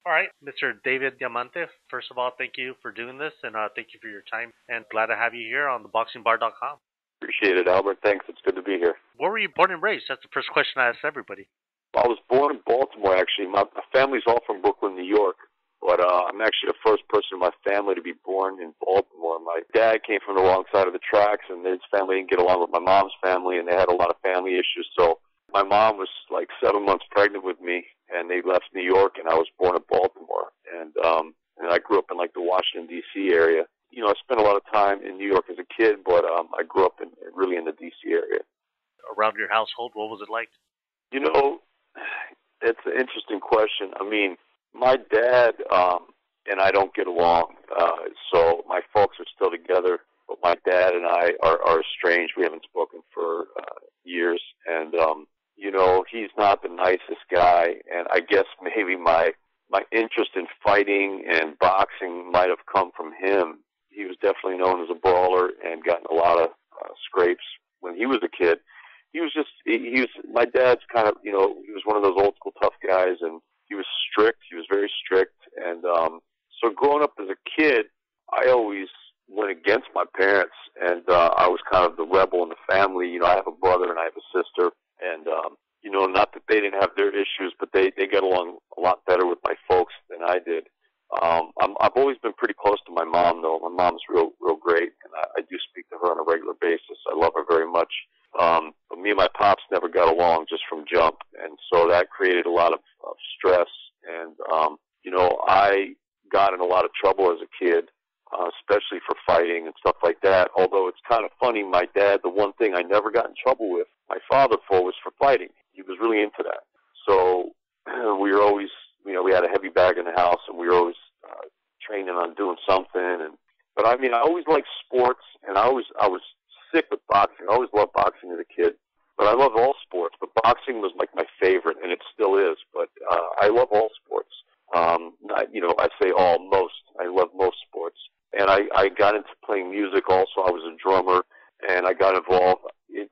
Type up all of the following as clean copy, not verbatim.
All right, Mr. David Diamante, first of all, thank you for doing this, and thank you for your time, and glad to have you here on theboxingbar.com. Appreciate it, Albert. Thanks. It's good to be here. Where were you born and raised? That's the first question I ask everybody. I was born in Baltimore, actually. My family's all from Brooklyn, New York, but I'm actually the first person in my family to be born in Baltimore. My dad came from the wrong side of the tracks, and his family didn't get along with my mom's family, and they had a lot of family issues. So my mom was like 7 months pregnant with me, and they left New York, and I was born in Baltimore. And I grew up in like the Washington, D.C. area. You know, I spent a lot of time in New York as a kid, but I grew up really in the D.C. area. Around your household, what was it like? You know, it's an interesting question. I mean, my dad and I don't get along, so my folks are still together, but my dad and I are estranged. We haven't spoken for years, and you know, he's not the nicest guy, and I guess maybe my interest in fighting and boxing might have come from him. He was definitely known as a brawler and gotten a lot of scrapes when he was a kid. He was my dad's kind of, you know, he was one of those old school tough guys, and he was strict. He was very strict. And so growing up as a kid, I always went against my parents, and I was kind of the rebel in the family. You know, I have a brother and I have a sister, and you know, not that they didn't have their issues, but they got along a lot better with my folks than I did. I've always been pretty close to my mom, though. My mom's real great, and I do speak to her on a regular basis. I love her very much. But me and my pops never got along just from jump, and so that created a lot of stress. And you know, I got in a lot of trouble as a kid, especially for fighting and stuff like that. Although it's kind of funny, my dad, the one thing I never got in trouble with my father for was for fighting. He was really into that. So we were always, you know, we had a heavy bag in the house, and we were always training on doing something. But I mean, I always liked sports, and I was sick with boxing. I always loved boxing as a kid, but I love all sports. But boxing was like my favorite, and it still is. But I love all sports. You know, I say all, most. I love most sports. And I got into playing music also. I was a drummer, and I got involved.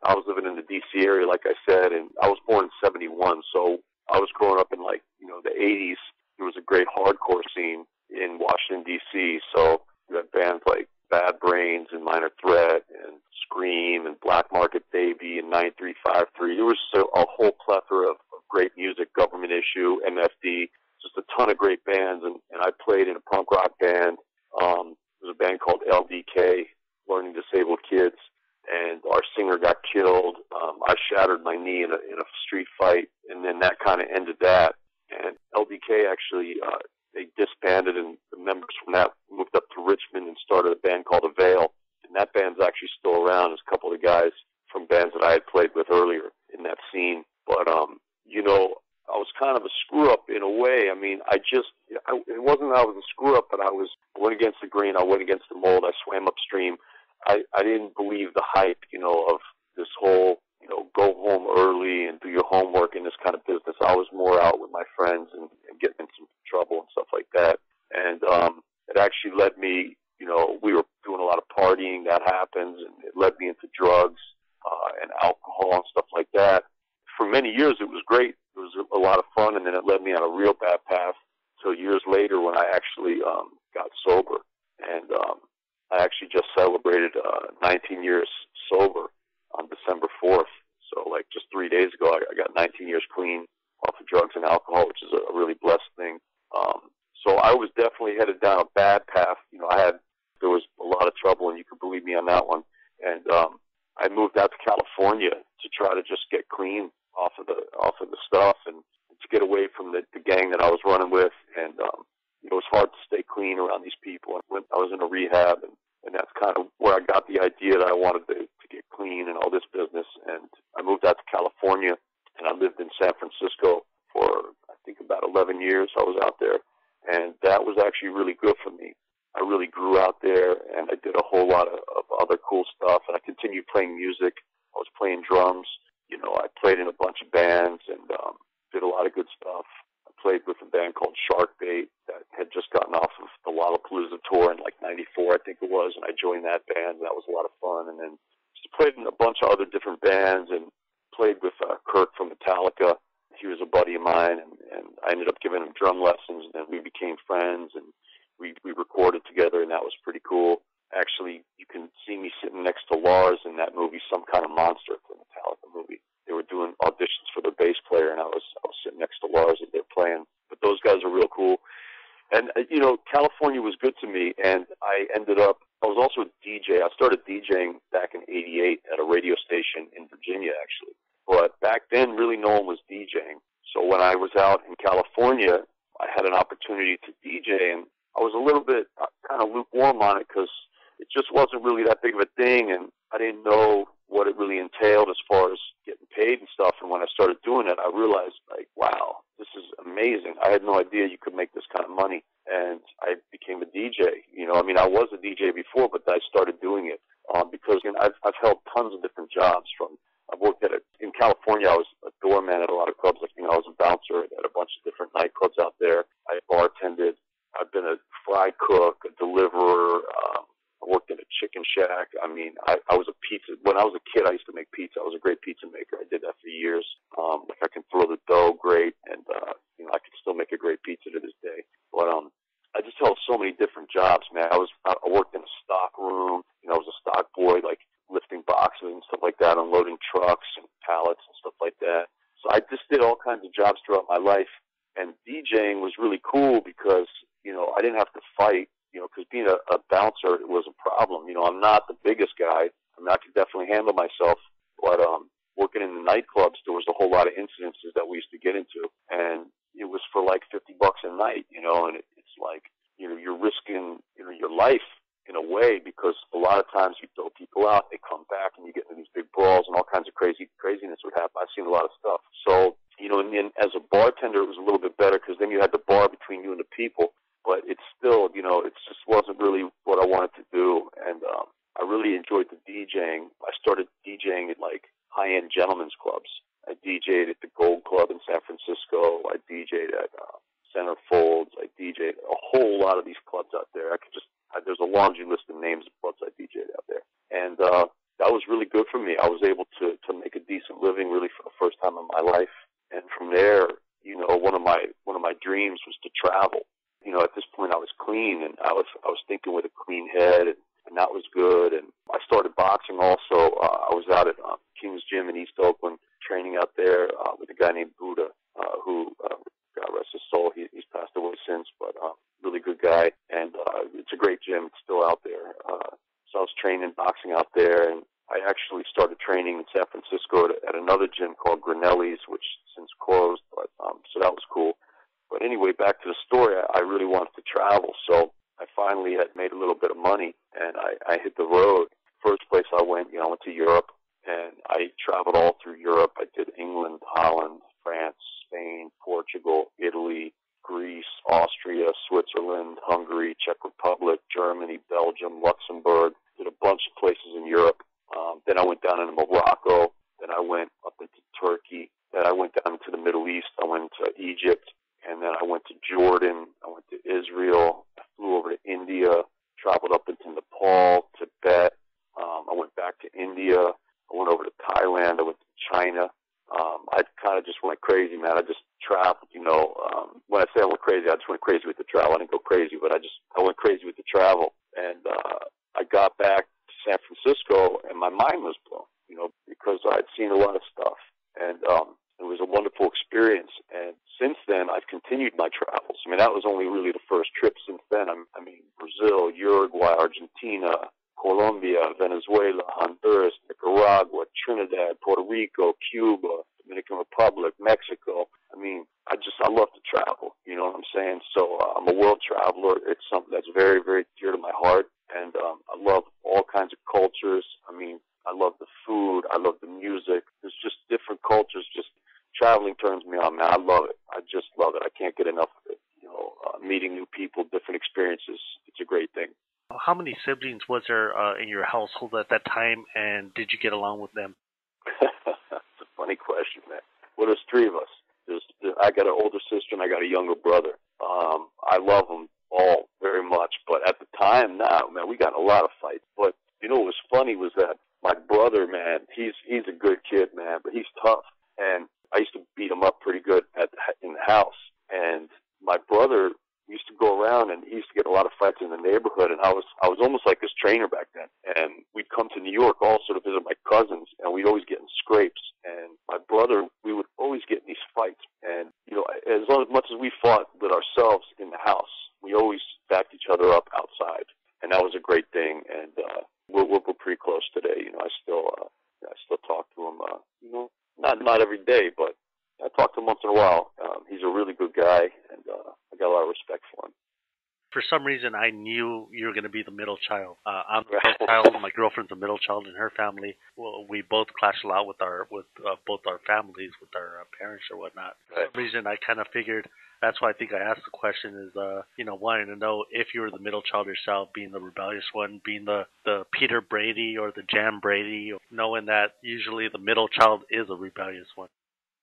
I was living in the D.C. area, like I said, and I was born in 71, so I was growing up in, like, you know, the 80s. There was a great hardcore scene in Washington, D.C., so you had bands like Bad Brains and Minor Threat and Scream and Black Market Baby and 9353. There was a whole plethora of great music, Government Issue, MFD, just a ton of great bands, and I played in a punk rock band. There was a band called LDK, Learning Disabled Kids, and our singer got killed. I shattered my knee in a street fight, and then that kind of ended that. And LDK actually, they disbanded, and the members from that moved up to Richmond and started a band called Avail. And that band's actually still around. There's a couple of guys from bands that I had played with earlier in that scene. But, you know, I was kind of a screw-up in a way. I mean, it wasn't that I was a screw-up, but I went against the grain. I went against the mold. I swam upstream. I didn't believe the hype, you know, of this whole, you know, go home early and do your homework in this kind of business. I was more out with my friends and getting in some trouble and stuff like that. And it actually led me, you know, we were doing a lot of partying. That happens, and it led me into drugs and alcohol and stuff like that. For many years, it was great. It was a lot of fun, and then it led me on a real bad path until years later when I actually got sober. And I actually just celebrated 19 years sober on December 4th. So, like, just 3 days ago, I got 19 years clean off of drugs and alcohol, which is a really blessed thing. So I was definitely headed down a bad path. You know, there was a lot of trouble, and you could believe me on that one. And I moved out to California to try to just get clean off of the stuff and to get away from the gang that I was running with. And you know, it was hard to stay clean around these people. I was in a rehab, and that's kind of where I got the idea that I wanted to get clean and all this business. And I moved out to California, and I lived in San Francisco for, I think, about 11 years. I was out there, and that was actually really good for me. I really grew out there, and I did a whole lot of other cool stuff, and I continued playing music. I was playing drums. You know, I played in a bunch of bands and did a lot of good stuff. I played with a band called Sharkbait that had just gotten off of the Lollapalooza tour in like 94, I think it was, and I joined that band. That was a lot of fun. And then just played in a bunch of other different bands and played with Kurt from Metallica. He was a buddy of mine, and I ended up giving him drum lessons. And then and we became friends, and we recorded together, and that was pretty cool. Actually, you can see me sitting next to Lars in that movie, Some Kind of Monster, the Metallica movie. They were doing auditions for their bass player, and I was sitting next to Lars as they're playing. But those guys are real cool. And, California was good to me, and I was also a DJ. I started DJing back in '88 at a radio station in Virginia, actually. But back then, really no one was DJing. So when I was out in California, I had an opportunity to DJ, and I was a little bit kind of lukewarm on it because it just wasn't really that big of a thing, and I didn't know what it really entailed as far as getting paid and stuff. And when I started doing it, I realized, like, wow, this is amazing. I had no idea you could make this kind of money. And I became a DJ. I was a DJ before, but I started doing it because I've held tons of different jobs. I've worked in California. I was a doorman at a lot of clubs. I was a bouncer at a bunch of different nightclubs out there. I bartended. I've been a fry cook, a deliverer. I worked in a chicken shack. I was a pizza. When I was a kid, I used to make pizza. I was a great pizza maker. I did that for years. I can throw the dough great, and I could still make a great pizza to this day. But I just held so many different jobs, man. I worked in a stock room. I was a stock boy, like lifting boxes and stuff like that, unloading trucks and pallets and stuff like that. So I just did all kinds of jobs throughout my life. And DJing was really cool because, I didn't have to fight, because being a bouncer was a problem. I'm not the biggest guy. I could definitely handle myself. But working in the nightclubs, there was a whole lot of incidences that we used to get into. And it was for like $50 a night, and it's like, you're risking, your life in a way, because a lot of times you throw people out, they come back, and you get into these big brawls, and all kinds of craziness would happen. I've seen a lot of stuff. So, and then as a bartender, it was a little bit better because then you had the bar between you and the people. But it's still, it just wasn't really what I wanted to do. And I really enjoyed the DJing. I started DJing at like high-end gentlemen's clubs. I DJ'd at the Gold Club in San Francisco. I DJ'd at Centerfolds. I DJ'd a whole lot of these clubs out there. There's a laundry list of names of clubs I DJ'd out there. And that was really good for me. I was able to make a decent living really for the first time in my life. And from there, one of my dreams was to travel. At this point I was clean, and I was thinking with a clean head, and that was good. And I started boxing also. I was out at King's Gym in East Oakland training out there with a guy named Buddha, who, God rest his soul, he's passed away since, but really good guy. And it's a great gym. It's still out there. So I was training boxing out there, and I actually started training in San Francisco at another gym called Grinelli's, which since closed, but so that was cool. But anyway, back to the story, I really wanted to travel, so I finally had made a little bit of money, and I hit the road. First place I went to Europe, and I traveled all through Europe. I did England, Holland, France, Spain, Portugal, Italy, Greece, Austria, Switzerland, Hungary, Czech Republic, Germany, Belgium, Luxembourg. Did a bunch of places in Europe. Then I went down into Morocco. Then I went up into Turkey. Then I went down into the Middle East. I went to Egypt. And then I went to Jordan. I went to Israel. I flew over to India. Traveled up into Nepal, Tibet. I went back to India. I went over to Thailand. I went to China. I kind of just went crazy, man. I just traveled, when I say I went crazy, I just went crazy with the travel. I didn't go crazy, but I went crazy with the travel. And I got back to San Francisco, and my mind was blown, because I'd seen a lot of stuff. And it was a wonderful experience. And since then, I've continued my travels. That was only really the first trip. Since then, Brazil, Uruguay, Argentina, Colombia, Venezuela, Honduras, Nicaragua, Trinidad, Puerto Rico, Cuba, Dominican Republic, Mexico. I love to travel. You know what I'm saying? So I'm a world traveler. It's something that's very, very dear to my heart. And I love all kinds of cultures. I love the food. I love the music. There's just different cultures. Just traveling turns me on, man. I love it. I just love it. I can't get enough of it. Meeting new people, different experiences. It's a great thing. How many siblings was there in your household at that time, and did you get along with them? That's a funny question, man. Well, there's three of us. I got an older sister and I got a younger brother. I love them all very much, but at the time, man, we got in a lot of fights. But what was funny was that my brother, man, he's a good kid, man, but he's tough, and I used to beat him up pretty good in the house. And my brother we used to go around, and he used to get a lot of fights in the neighborhood, and I was almost like his trainer back then. And we'd come to New York also to visit my cousins, and we'd always get in scrapes. And my brother, we would always get in these fights. And, you know, as much as we fought with ourselves in the house, we always backed each other up outside. And that was a great thing. And we're pretty close today. You know, I still talk to him, you know, not every day, but I talk to him once in a while. He's a really good guy, and I got a lot of respect for him. For some reason, I knew you were going to be the middle child. I'm the middle child. My girlfriend's the middle child in her family. Well, we both clash a lot with both our families, with our parents or whatnot. Right. For some reason, I kind of figured. That's why I think I asked the question is, you know, wanting to know if you were the middle child yourself, being the rebellious one, being the Peter Brady or the Jan Brady, knowing that usually the middle child is a rebellious one.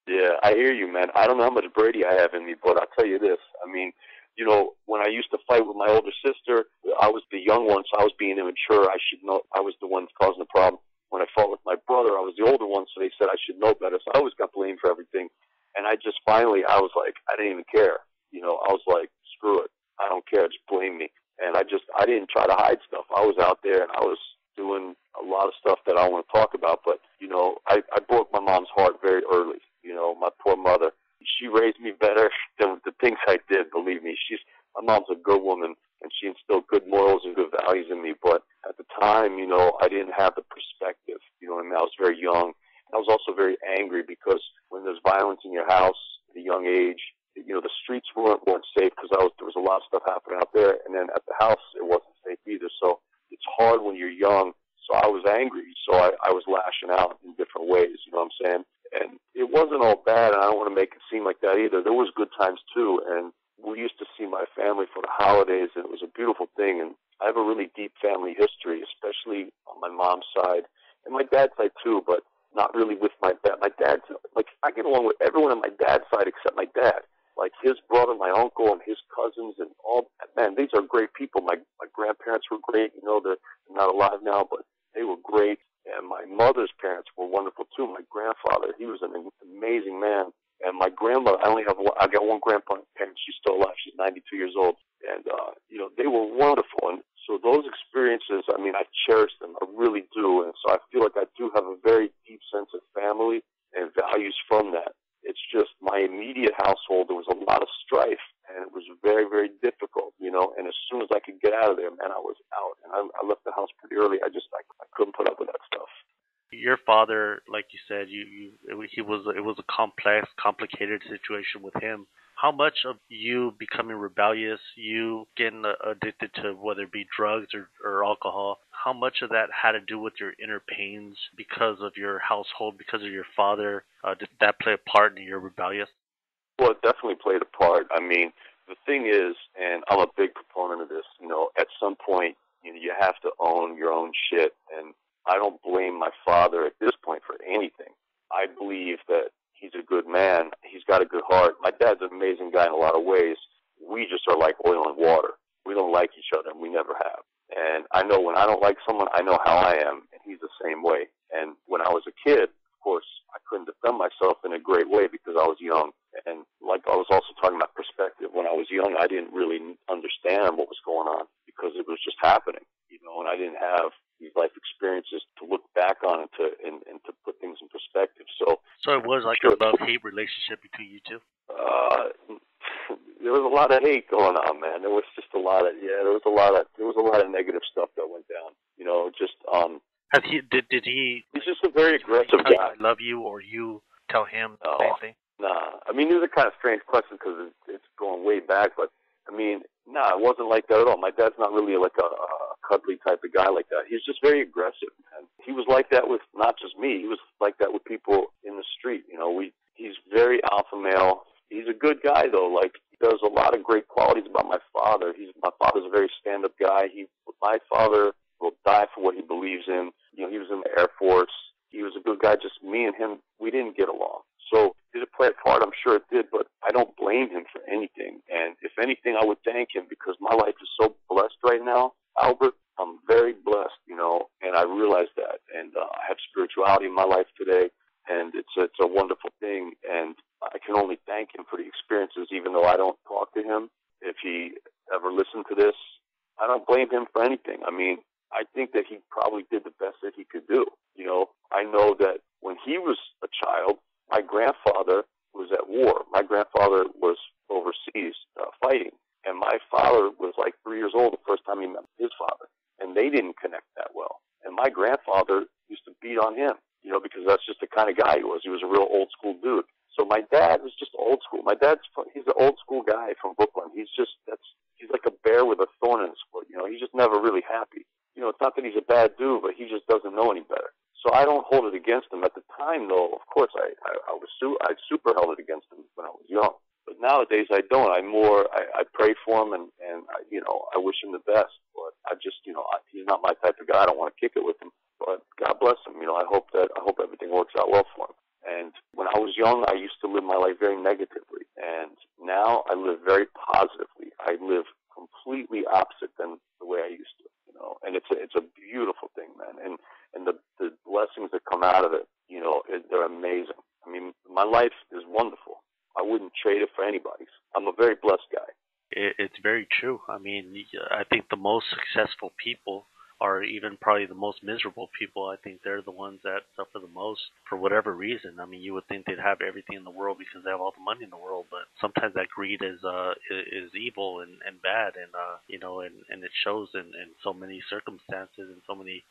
Yeah, I hear you, man. I don't know how much Brady I have in me, but I'll tell you this. I mean, you know, when I used to fight with my older sister, I was the young one, so I was being immature. I should know. I was the one causing the problem. When I fought with my brother, I was the older one, so they said I should know better. So I always got blamed for everything. And I just finally, I was like, I didn't even care. You know, I was like, screw it. I don't care. Just blame me. And I didn't try to hide stuff. I was out there, and I was doing a lot of stuff that I don't want to talk about. But, you know, I broke my mom's heart very early. You know, my poor mother. She raised me better than the things I did, believe me. My mom's a good woman, and she instilled good morals and good values in me. But at the time, you know, I didn't have the perspective. You know what I mean? I was very young. I was also very angry because when there's violence in your house at a young age, you know, the streets weren't safe because there was a lot of stuff happening out there. And then at the house, it wasn't safe either. So it's hard when you're young. So I was angry. So I was lashing out in different ways. You know what I'm saying? And it wasn't all bad, and I don't want to make it seem like that either. There was good times, too, and we used to see my family for the holidays, and it was a beautiful thing. And I have a really deep family history, especially on my mom's side, and my dad's side, too, but not really with my dad. My dad's, like, I get along with everyone on my dad's side except my dad. Like, his brother, my uncle, and his cousins, and all, man, these are great people. My grandparents were great. You know, they're not alive now, but they were great. And my mother's parents were wonderful, too. My grandfather, he was an amazing man. And my grandmother, I got one grandparent. She's still alive. She's 92 years old. And, you know, they were wonderful. And so those experiences, I mean, I cherish them. I really do. And so I feel like I do have a very deep sense of family and values from that. It's just my immediate household, there was a lot of strife, and it was very, very difficult, you know. And as soon as I could get out of there, man, I was out. And I left the house pretty early. I couldn't put up with that stuff. Your father, like you said, it was a complex, complicated situation with him. How much of you becoming rebellious, you getting addicted to whether it be drugs or alcohol, how much of that had to do with your inner pains because of your household, because of your father? Did that play a part in your rebellious? Well, it definitely played a part. I mean, the thing is, and I'm a big proponent of this, you know, at some point, you know, you have to own your own shit. And I don't blame my father at this point for anything. I believe that he's a good man. He's got a good heart. My dad's an amazing guy in a lot of ways. We just are like oil and water. We don't like each other, and we never have. And I know when I don't like someone, I know how I am, and he's the same way. And when I was a kid, of course, I couldn't defend myself in a great way because I was young. And like I was also talking about perspective, when I was young, I didn't really understand what was going on because it was just happening, you know, and I didn't have these life experiences to look back on and to put things in perspective. So it was like a love-hate relationship between you two? There was a lot of hate going on, man. There was just a lot of negative stuff that went down. You know, just Did he? He's just a very aggressive guy. I love you, or you tell him the same thing? Nah. I mean, these are kind of strange questions because it's going way back. But I mean, it wasn't like that at all. My dad's not really like a cuddly type of guy like that. He's just very aggressive, and he was like that with not just me. He was like that with people in the street. You know, he's very alpha male. He's a good guy though. Like, there's a lot of great qualities about my father. My father's a very stand-up guy. My father will die for what he believes in. You know, he was in the Air Force. He was a good guy. Just me and him, we didn't get along. So did it play a part? I'm sure it did, but I don't blame him for anything. And if anything, I would thank him because my life is so blessed right now, Albert. I'm very blessed, you know, and I realize that. And I have spirituality in my life today, and it's a wonderful thing. And I can only thank him for the experiences, even though I don't talk to him. if he ever listened to this, I don't blame him for anything. I mean, I think that he probably did the best that he could do. You know, I know that when he was a child, my grandfather was at war. My grandfather was overseas fighting, and my father was like 3 years old the first time he met his father, and they didn't connect that well. And my grandfather used to beat on him, you know, because that's just the kind of guy he was. He was a real old school dude. So my dad was just old school. He's an old school guy from Brooklyn. He's like a bear with a thorn in his foot. You know, he's just never really happy. You know, it's not that he's a bad dude, but he just doesn't know any better. So I don't hold it against him. At the time, though, of course, I super held it against him when I was young. But nowadays, I don't. I pray for him, and I wish him the best. But he's not my type of guy. I don't want to kick it with him. But God bless him. You know, I hope everything works out well for him. And when I was young, I used to live my life very negatively, and now I live very positively. I live completely opposite than the way I used to. You know, and it's a beautiful thing, man. And the blessings that come out of it, you know, they're amazing. I mean, my life is wonderful. I wouldn't trade it for anybody's. I'm a very blessed guy. It's very true. I mean, I think the most successful people are even probably the most miserable people. I think they're the ones that suffer the most for whatever reason. I mean, you would think they'd have everything in the world because they have all the money in the world, but sometimes that greed is evil and bad, and it shows in so many circumstances and so many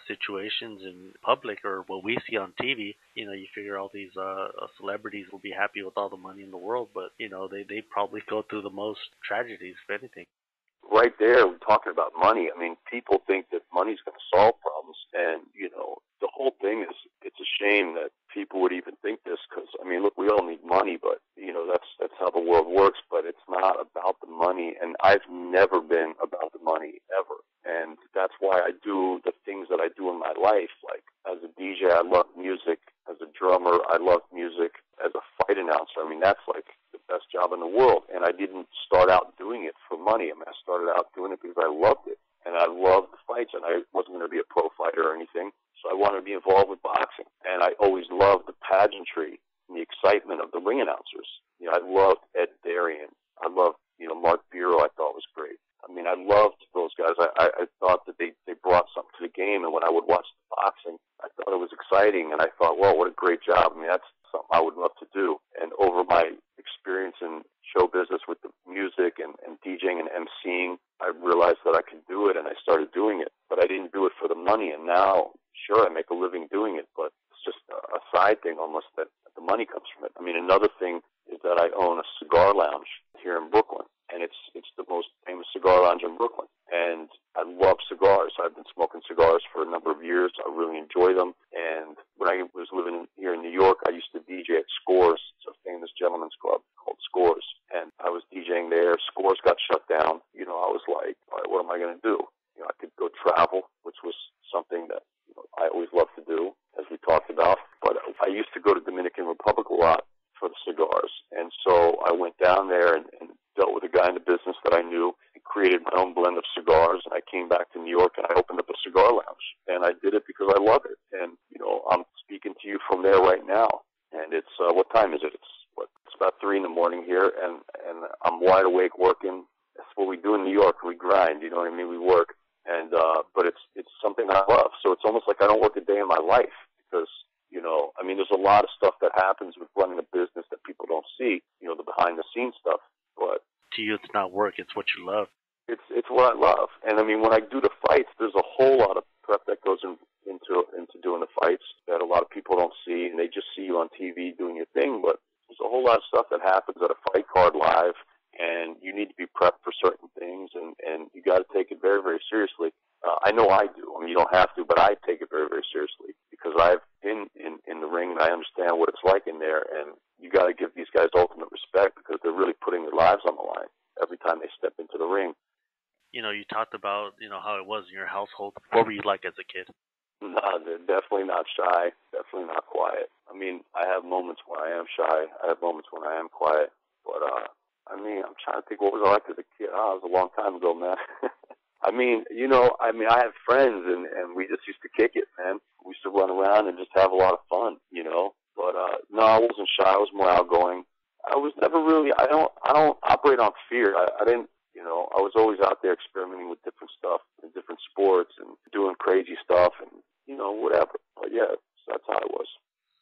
situations in public or what we see on TV. You know, you figure all these celebrities will be happy with all the money in the world, but you know, they probably go through the most tragedies, if anything. Right there, we're talking about money. I mean, people think that money's going to solve problems, and you know, the whole thing is, it's a shame that people would even think this, because I mean, look, we all need money, but you know, that's how the world works. But it's not about the money, and I've never been about the money ever, and that's why I do the things that I do in my life. Like as a DJ, I love music. As a drummer, I love music. As a fight announcer, I mean, that's like the best job in the world. And I didn't start out doing it for money. I mean, I started out doing it because I loved it. And I loved the fights, and I wasn't going to be a pro fighter or anything. So I wanted to be involved with boxing. And I always loved the pageantry and the excitement of the ring announcers. You know, I loved Ed Darian. I loved, you know, Mark Bureau, I thought was great. I mean, I loved those guys. I thought that they brought something to the game. And when I would watch the boxing, I thought it was exciting. And I thought, well, what a great job. I mean, that's something I would love to do. And over my experience in show business with the music and DJing and emceeing, I realized that I could do it, and I started doing it. But I didn't do it for the money. And now, sure, I make a living doing it, but it's just a side thing almost that the money comes from it. I mean, another thing is that I own a cigar lounge here in Brooklyn. And it's the most famous cigar lounge in Brooklyn. And I love cigars. I've been smoking cigars for a number of years. I really enjoy them. And when I was living here in New York, I used to DJ at Scores. It's a famous gentleman's club called Scores. And I was DJing there. Scores got shut down. You know, I was like, all right, what am I going to do? You know, I could go travel, which was something that, you know, I always loved to do, as we talked about. But I used to go to Dominican Republic a lot for the cigars. And so I went down there and dealt with a guy in the business that I knew and created my own blend of cigars. And I came back to New York and I opened up a cigar lounge. And I did it because I love it. And, you know, I'm speaking to you from there right now. And it's, what time is it? It's about 3 in the morning here. And I'm wide awake working. That's what we do in New York. We grind, you know what I mean? We work. And, but it's something I love. So it's almost like I don't work a day in my life because, you know, I mean, there's a lot of stuff that happens with running a business that people don't see, you know, the behind the scenes stuff. But to you, it's not work; it's what you love. It's what I love, and I mean, when I do the fights, there's a whole lot of prep that goes into doing the fights that a lot of people don't see, and they just see you on TV doing your thing. But there's a whole lot of stuff that happens at a fight card live, and you need to be prepped for certain things, and you got to take it very, very seriously. I know I do. I mean, you don't have to, but I take it very, very seriously because I've been in the ring and I understand what it's like in there. And you got to give these guys ultimate respect because they're really putting their lives on the line every time they step into the ring. You know, you talked about, you know, how it was in your household. What were you like as a kid? No, they're definitely not shy. Definitely not quiet. I mean, I have moments when I am shy. I have moments when I am quiet. But, I mean, I'm trying to think what was I like as a kid. Oh, it was a long time ago, man. I mean, you know, I have friends, and we just used to kick it, man. We used to run around and just have a lot of fun, you know. But, no, I wasn't shy. I was more outgoing. I was never really, I don't operate on fear. I didn't I was always out there experimenting with different stuff and different sports and doing crazy stuff and, whatever. But yeah, so that's how I was.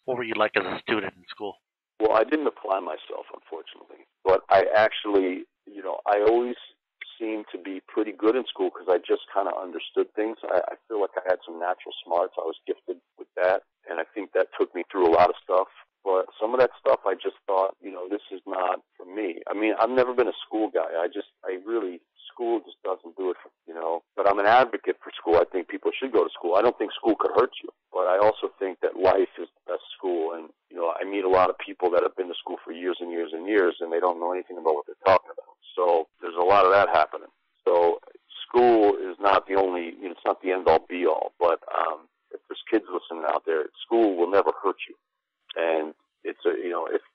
What were you like as a student in school? Well, I didn't apply myself, unfortunately. But I actually, I always seemed to be pretty good in school because I just kind of understood things. I feel like I had some natural smarts. I was gifted with that. And I think that took me through a lot of stuff. But some of that stuff I just thought, this is not for me. I mean, I've never been a school guy. School just doesn't do it for me, But I'm an advocate for school. I think people should go to school. I don't think school could hurt you. But I also think that life is the best school. And, I meet a lot of people that have been to school for years and years and years, and they don't know anything about what they're talking about. So there's a lot of that happening. So school is not the only, it's not the end-all, be-all. But if there's kids listening out there, school will never hurt you. And it's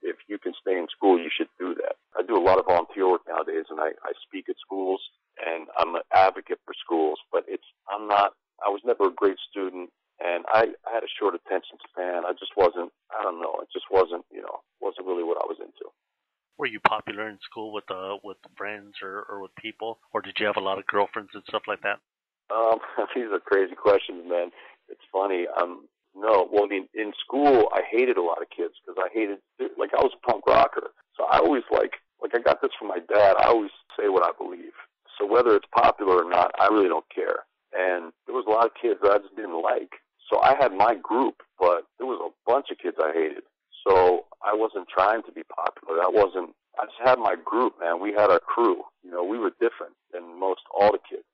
if you can stay in school, you should do that. I do a lot of volunteer work nowadays, and I speak at schools, and I'm an advocate for schools. But I was never a great student, and I had a short attention span. I just wasn't. I don't know. It just wasn't really what I was into. Were you popular in school with friends or with people, or did you have a lot of girlfriends and stuff like that? These are crazy questions, man. It's funny. No, well, I mean, in school, I hated a lot of kids because I was a punk rocker. So I always I got this from my dad. I always say what I believe. So whether it's popular or not, I really don't care. And there was a lot of kids that I just didn't like. So I had my group, but there was a bunch of kids I hated. So I wasn't trying to be popular. I just had my group, man. We had our crew. We were different than most all the kids.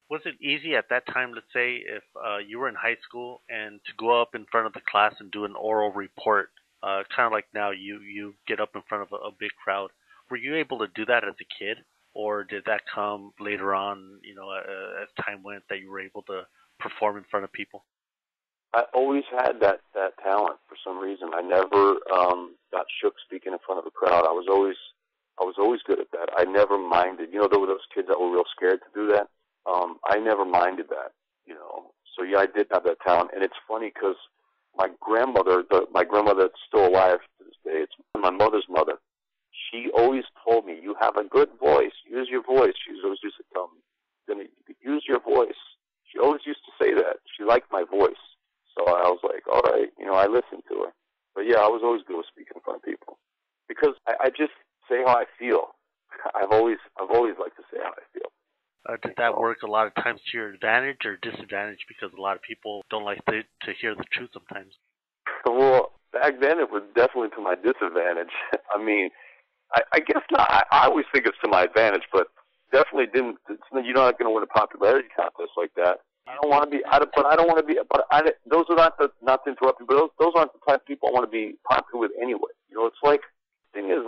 Was it easy at that time, let's say, if you were in high school and to go up in front of the class and do an oral report, kind of like now you get up in front of a big crowd. Were you able to do that as a kid, or did that come later on, as time went, that you were able to perform in front of people? I always had that talent for some reason. I never got shook speaking in front of a crowd. I was always good at that. I never minded. There were those kids that were real scared to do that. I never minded that, So yeah, I did have that talent, and it's funny because my grandmother that's still alive to this day, it's my mother's mother. She always told me, "You have a good voice. Use your voice." She always used to tell me, "Use your voice." She always used to say that. She liked my voice, so I was like, "All right," I listened to her. But yeah, I was always good with speaking in front of people because I just say how I feel. I've always liked to say how I feel. Did that work a lot of times to your advantage or disadvantage? Because a lot of people don't like to hear the truth sometimes. Well, back then it was definitely to my disadvantage. I mean, I guess not. I always think it's to my advantage, but definitely didn't. You're not going to win a popularity contest like that. I don't want to be. Those are not to interrupt you, but those aren't the type of people I want to be popular with anyway. It's like the thing is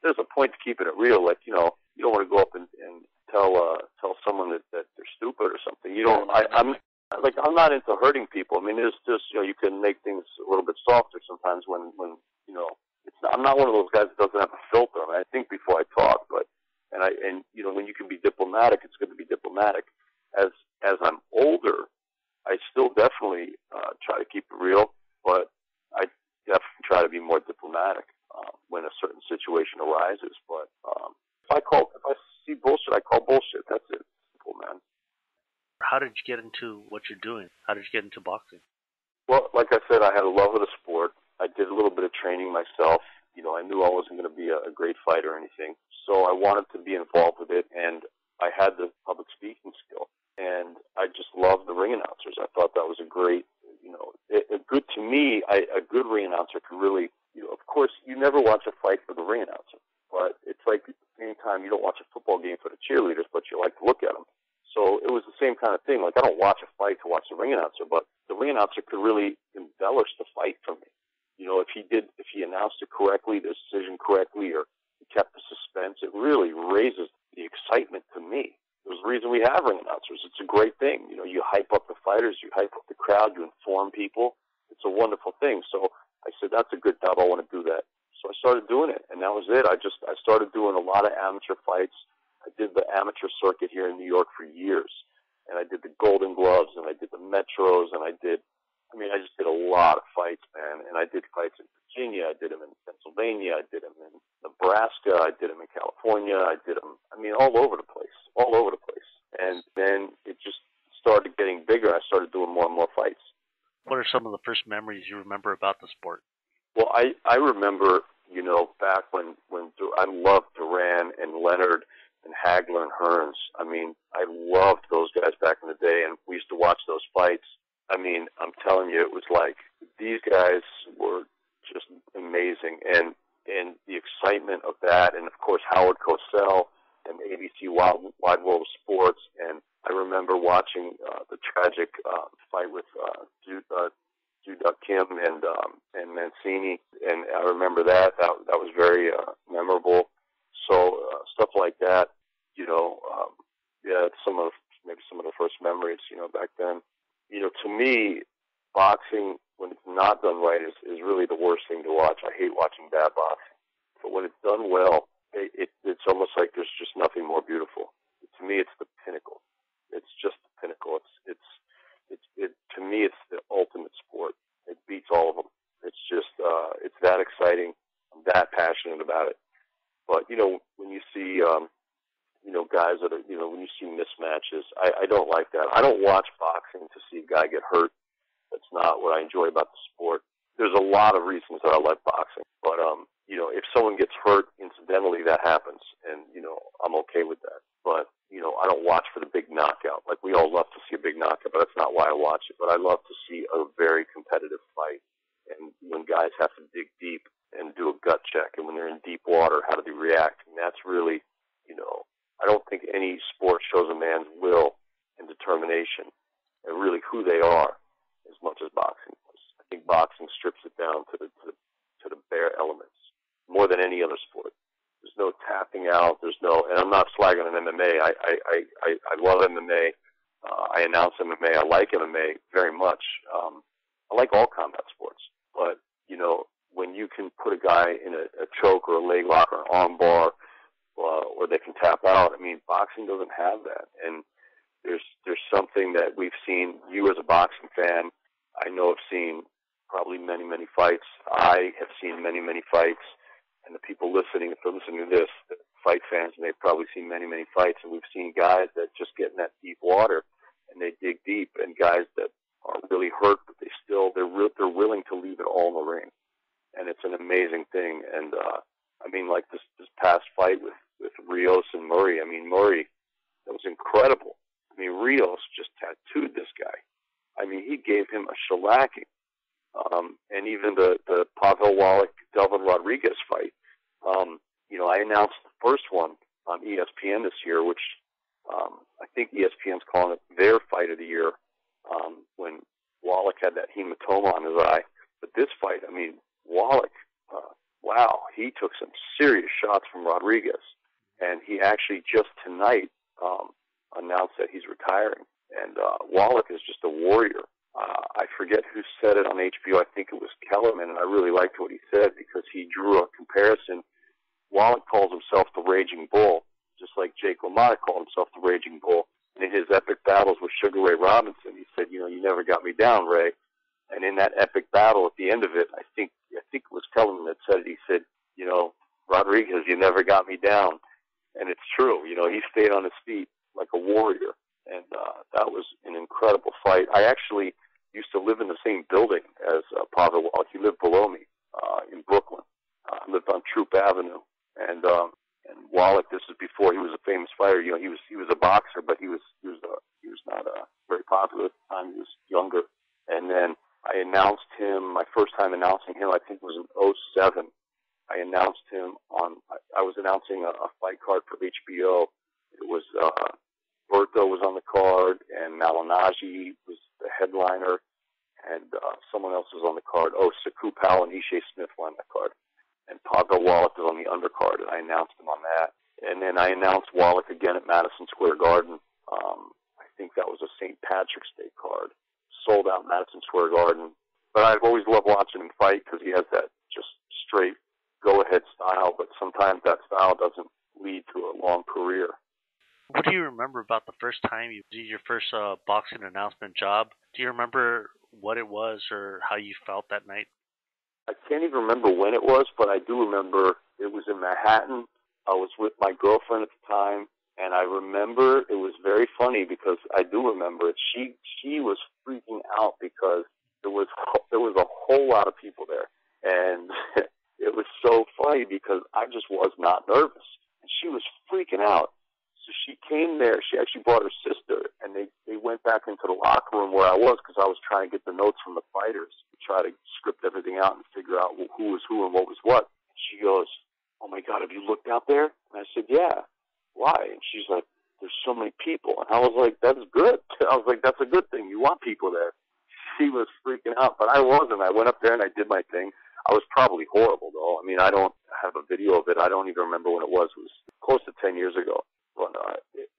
there's a point to keeping it real. You don't want to go up and tell someone that they're stupid or something. I'm not into hurting people. I mean, it's just you can make things a little bit softer sometimes when I'm not one of those guys that doesn't have a filter. I mean, I think before I talk, but when you can be diplomatic, it's good to be diplomatic. As I'm older, I still definitely try to keep it real, but I definitely try to be more diplomatic when a certain situation arises. But if I see bullshit, I call bullshit. That's it. Simple, man. How did you get into what you're doing? How did you get into boxing? Well, like I said, I had a love of the sport. I did a little bit of training myself. I knew I wasn't going to be a great fighter or anything. So I wanted to be involved with it, and I had the public speaking skill. And I just loved the ring announcers. I thought that was a great, to me, a good ring announcer could really, of course, you never watch a fight for the ring announcer. But it's like at the same time, you don't watch a football game for the cheerleaders, but you like to look at them. So it was the same kind of thing. Like, I don't watch a fight to watch the ring announcer, but the ring announcer could really embellish the fight for me. If he announced it correctly, the decision correctly, or he kept the suspense, it really raises the excitement to me. There's a reason we have ring announcers. It's a great thing. You hype up the fighters, you hype up the crowd, you inform people. It's a wonderful thing. So I said, that's a good job. I want to do that. So I started doing it, and that was it. I started doing a lot of amateur fights. I did the amateur circuit here in New York for years, and I did the Golden Gloves, and I did the Metros, and I did I mean, I just did a lot of fights, man. And I did fights in Virginia. I did them in Pennsylvania. I did them in Nebraska. I did them in California. I did them, I mean, all over the place, all over the place. And then it just started getting bigger. I started doing more and more fights. What are some of the first memories you remember about the sport? Well, I remember, back when I loved Duran and Leonard and Hagler and Hearns. I mean, I loved those guys back in the day, and we used to watch those fights. I mean, I'm telling you, it was like these guys were just amazing, and the excitement of that, and of course Howard Cosell and ABC Wide World of Sports, and I remember watching the tragic fight with Duduck Kim and Mancini, and I remember that was very memorable. So stuff like that, yeah, it's maybe some of the first memories, back then. To me, boxing, when it's not done right, is really the worst thing to watch. I hate watching bad boxing, but when it's done well, it's almost like there's just nothing more beautiful. To me, it's the pinnacle. It's just the pinnacle. To me, it's the ultimate sport. It beats all of them. It's just, it's that exciting. I'm that passionate about it. But, when you see, guys that are, when you see mismatches, I don't like that. I don't watch boxing to see a guy get hurt. That's not what I enjoy about the sport. There's a lot of reasons that I like boxing. But, if someone gets hurt, incidentally, that happens. And, I'm okay with that. But, I don't watch for the big knockout. Like, we all love to see a big knockout, but that's not why I watch it. But I love to see a very competitive fight. And when guys have to dig deep and do a gut check, and when they're in deep water, how do they react? And that's really, I don't think any sport shows a man's will and determination and really who they are as much as boxing does. I think boxing strips it down to the bare elements more than any other sport. There's no tapping out. There's no, and I'm not slagging on MMA. I love MMA. I announce MMA. I like MMA very much. I like all combat sports, but when you can put a guy in a choke or a leg lock or an arm bar, or they can tap out. I mean, boxing doesn't have that, and there's something that we've seen. You as a boxing fan, I know have seen probably many fights. I have seen many fights, and the people listening, if they're listening to this, the fight fans, and they've probably seen many fights, and we've seen guys that just get in that deep water and they dig deep, and guys that are really hurt, but they're willing to leave it all in the ring, and it's an amazing thing. And I mean, like this past fight with Rios and Murray. I mean, Murray, that was incredible. I mean, Rios just tattooed this guy. I mean, he gave him a shellacking. And even the Pavel Wallach-Delvin Rodriguez fight, I announced the first one on ESPN this year, which I think ESPN's calling it their fight of the year, when Wallach had that hematoma on his eye. But this fight, I mean, Wallach, wow, he took some serious shots from Rodriguez. And he actually just tonight announced that he's retiring. And Wallach is just a warrior. I forget who said it on HBO. I think it was Kellerman, and I really liked what he said because he drew a comparison. Wallach calls himself the Raging Bull, just like Jake LaMotta called himself the Raging Bull. And in his epic battles with Sugar Ray Robinson, he said, you never got me down, Ray. And in that epic battle, at the end of it, I think it was Kellerman that said it. He said, Rodriguez, you never got me down. And it's true. He stayed on his feet like a warrior. And that was an incredible fight. I actually used to live in the same building as Pavel Wallach. He lived below me in Brooklyn. I lived on Troop Avenue. And Wallach, this was before he was a famous fighter. He was a boxer, but he was not very popular at the time. He was younger. And then I announced him. My first time announcing him, I think, was in '07. I announced him I was announcing a fight card for HBO. It was Berto was on the card, and Malignaggi was the headliner, and someone else was on the card. Saku Powell and Ishe Smith were on that card. And Pavel Wallach was on the undercard, and I announced him on that. And then I announced Wallach again at Madison Square Garden. I think that was a St. Patrick's Day card. Sold out Madison Square Garden. But I've always loved watching him fight because he has that just straight go-ahead style, but sometimes that style doesn't lead to a long career. What do you remember about the first time you did your first boxing announcement job? Do you remember what it was or how you felt that night? I can't even remember when it was, but I do remember it was in Manhattan. I was with my girlfriend at the time, and I remember it was very funny because I do remember it. She was freaking out because there was a whole lot of people there, and it was so funny because I just was not nervous, and she was freaking out. So she came there. She actually brought her sister, and they went back into the locker room where I was because I was trying to get the notes from the fighters, to try to script everything out and figure out who was who and what was what. She goes, "Oh my God, have you looked out there?" And I said, "Yeah." "Why?" And she's like, "There's so many people." And I was like, "That's good." I was like, "That's a good thing. You want people there." She was freaking out, but I wasn't. I went up there and I did my thing. I was probably horrible, though. I mean, I don't have a video of it. I don't even remember when it was. It was close to 10 years ago. But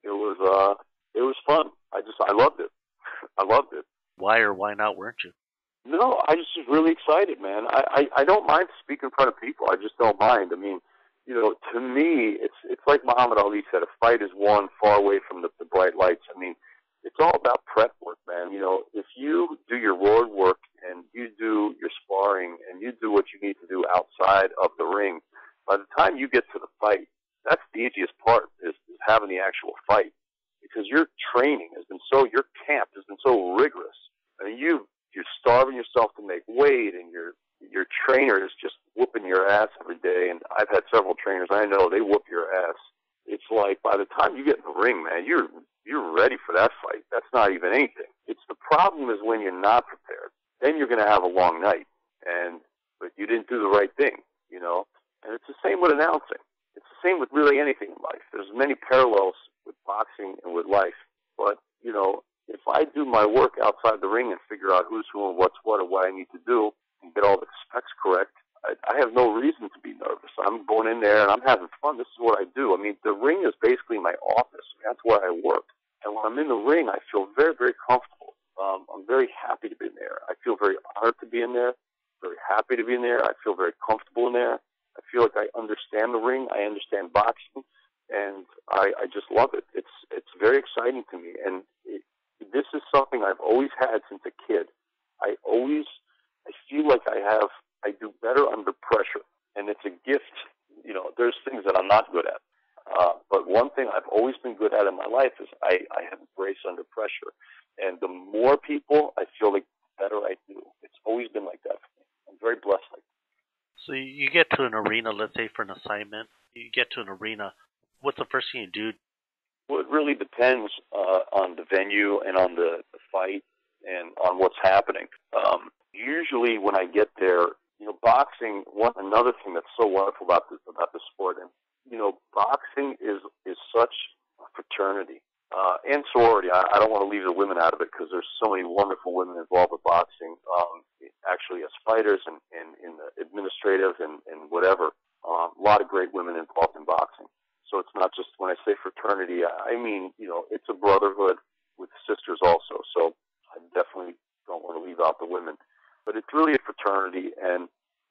it was fun. I loved it. I loved it. Why or why not weren't you? No, I just was really excited, man. I don't mind to speak in front of people. I just don't mind. I mean, to me, it's like Muhammad Ali said, a fight is won far away from the bright lights. I mean, it's all about prep work, man. If you do your road work and you do your sparring and you do what you need to do outside of the ring, by the time you get to the fight, that's the easiest part is having the actual fight, because your training has been your camp has been so rigorous. I mean, you're starving yourself to make weight, and your trainer is just whooping your ass every day. And I've had several trainers I know, they whoop your ass. It's like by the time you get in the ring, man, you're ready for that fight. That's not even anything. It's the problem is when you're not prepared. Then you're going to have a long night, but you didn't do the right thing. And it's the same with announcing. It's the same with really anything in life. There's many parallels with boxing and with life. But, if I do my work outside the ring and figure out who's who and what's what and what I need to do and get all the specs correct, I have no reason to be nervous. I'm going in there and I'm having fun. This is what I do. I mean, the ring is basically my office. That's where I work. And when I'm in the ring, I feel very, very comfortable. I'm very happy to be in there. I feel very honored to be in there, very happy to be in there. I feel very comfortable in there. I feel like I understand the ring. I understand boxing. And I just love it. It's very exciting to me. And this is something I've always had since a kid. I feel like I do better under pressure. And it's a gift. There's things that I'm not good at. But one thing I've always been good at in my life is I have grace under pressure. And the more people, I feel like the better I do. It's always been like that for me. I'm very blessed like that. So you get to an arena, let's say for an assignment, you get to an arena. What's the first thing you do? Well, it really depends on the venue and on the fight and on what's happening. Usually when I get there, boxing, another thing that's so wonderful about the sport, and boxing is such a fraternity and sorority. I don't want to leave the women out of it because there's so many wonderful women involved with boxing, actually as fighters and in the administrative and whatever. A lot of great women involved in boxing. So it's not just, when I say fraternity, I mean, it's a brotherhood with sisters also. So I definitely don't want to leave out the women. But it's really a fraternity, and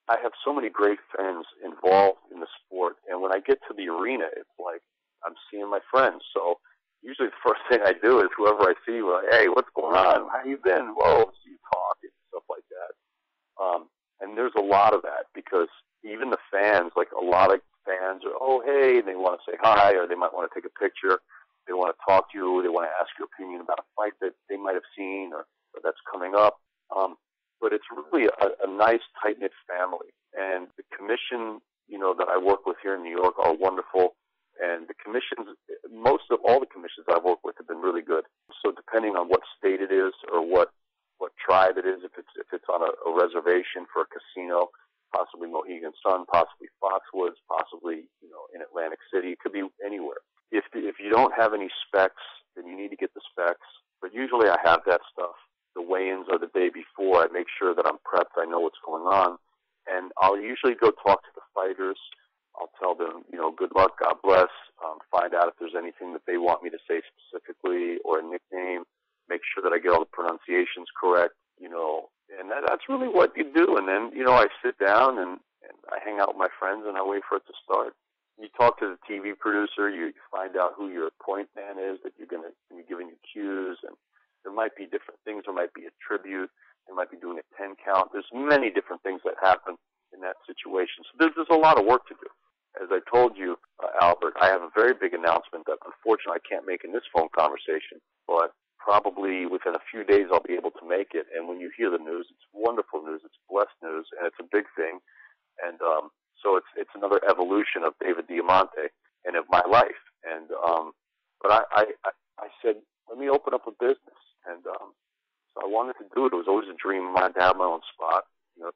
I have so many great friends involved in the sport. And when I get to the arena, it's like I'm seeing my friends. So usually the first thing I do is whoever I see, like, "Hey, what's going on? How you been?" "Whoa," so you talk and stuff like that. And there's a lot of that because even the fans, like a lot of fans are, "Oh, hey," they want to say hi, or they might want to take a picture. They want to talk to you. They want to ask your opinion about a fight that they might have seen or that's coming up. But it's really a nice, tight-knit family. And the commission, that I work with here in New York are wonderful. And the commissions, most of all the commissions I've worked with have been really good. So depending on what state it is or what tribe it is, if it's on a reservation for a casino, possibly Mohegan Sun, possibly Foxwoods, possibly, in Atlantic City, it could be anywhere. If you don't have any specs, then you need to get the specs. But usually I have that stuff. The weigh-ins are the day before. I make sure that I'm prepped. I know what's going on. And I'll usually go talk to the fighters. I'll tell them, good luck, God bless, find out if there's anything that they want me to say specifically or a nickname, make sure that I get all the pronunciations correct, and that's really what you do. And then, I sit down and I hang out with my friends and I wait for it to start. You talk to the TV producer, you find out who your point man is that you're going to be giving you cues, and there might be different things. There might be a tribute. There They might be doing a 10 count. There's many different things that happen in that situation. So there's a lot of work to do. As I told you, Albert, I have a very big announcement that unfortunately I can't make in this phone conversation, but probably within a few days I'll be able to make it. And when you hear the news, it's wonderful news, it's blessed news, and it's a big thing. And so it's another evolution of David Diamante and of my life. And but I said, let me open up a business. And so I wanted to do it. It was always a dream of mine to have my own spot, to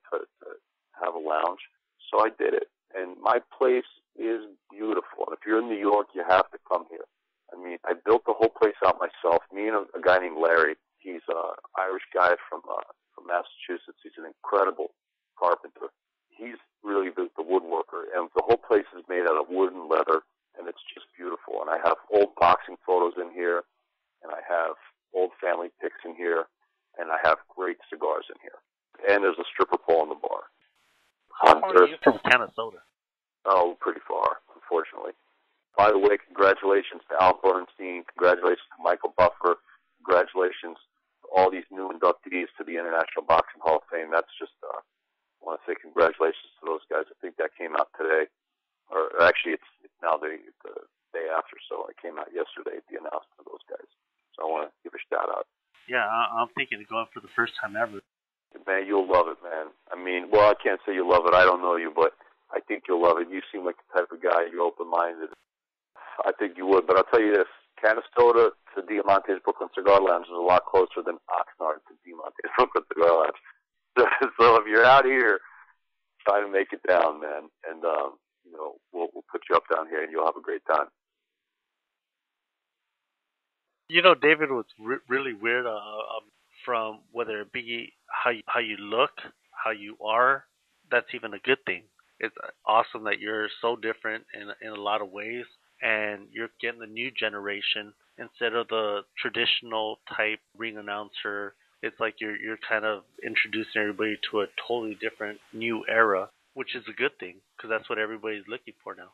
have a lounge. So I did it. And my place is beautiful. And if you're in New York, you have to come here. I mean, I built the whole place out myself. Me and a guy named Larry. He's an Irish guy from Massachusetts. He's an incredible carpenter. He's really the woodworker. And the whole place is made out of wood and leather, and it's just beautiful. And I have old boxing photos in here, and I have old family pics in here, and I have great cigars in here. And there's a stripper pole in the bar. How far are you from Minnesota? Oh, pretty far, unfortunately. By the way, congratulations to Al Bernstein. Congratulations to Michael Buffer. Congratulations to all these new inductees to the International Boxing Hall of Fame. That's just, I want to say congratulations to those guys. I think that came out today. Or actually, it's now the day after, so it came out yesterday, the announcement of those guys. So I want to give a shout out. Yeah, I'm thinking of going for the first time ever. Man, you'll love it, man. I mean, well, I can't say you'll love it. I don't know you, but I think you'll love it. You seem like the type of guy, you're open-minded. I think you would, but I'll tell you this. Canastota to Diamante's Brooklyn Cigar Lounge is a lot closer than Oxnard to Diamante's Brooklyn Cigar Lounge. So if you're out here, try to make it down, man. And, we'll put you up down here and you'll have a great time. David, was really weird from whether it be how you look, how you are, that's even a good thing. It's awesome that you're so different in a lot of ways, and you're getting the new generation instead of the traditional type ring announcer. It's like you're kind of introducing everybody to a totally different new era, which is a good thing because that's what everybody's looking for now.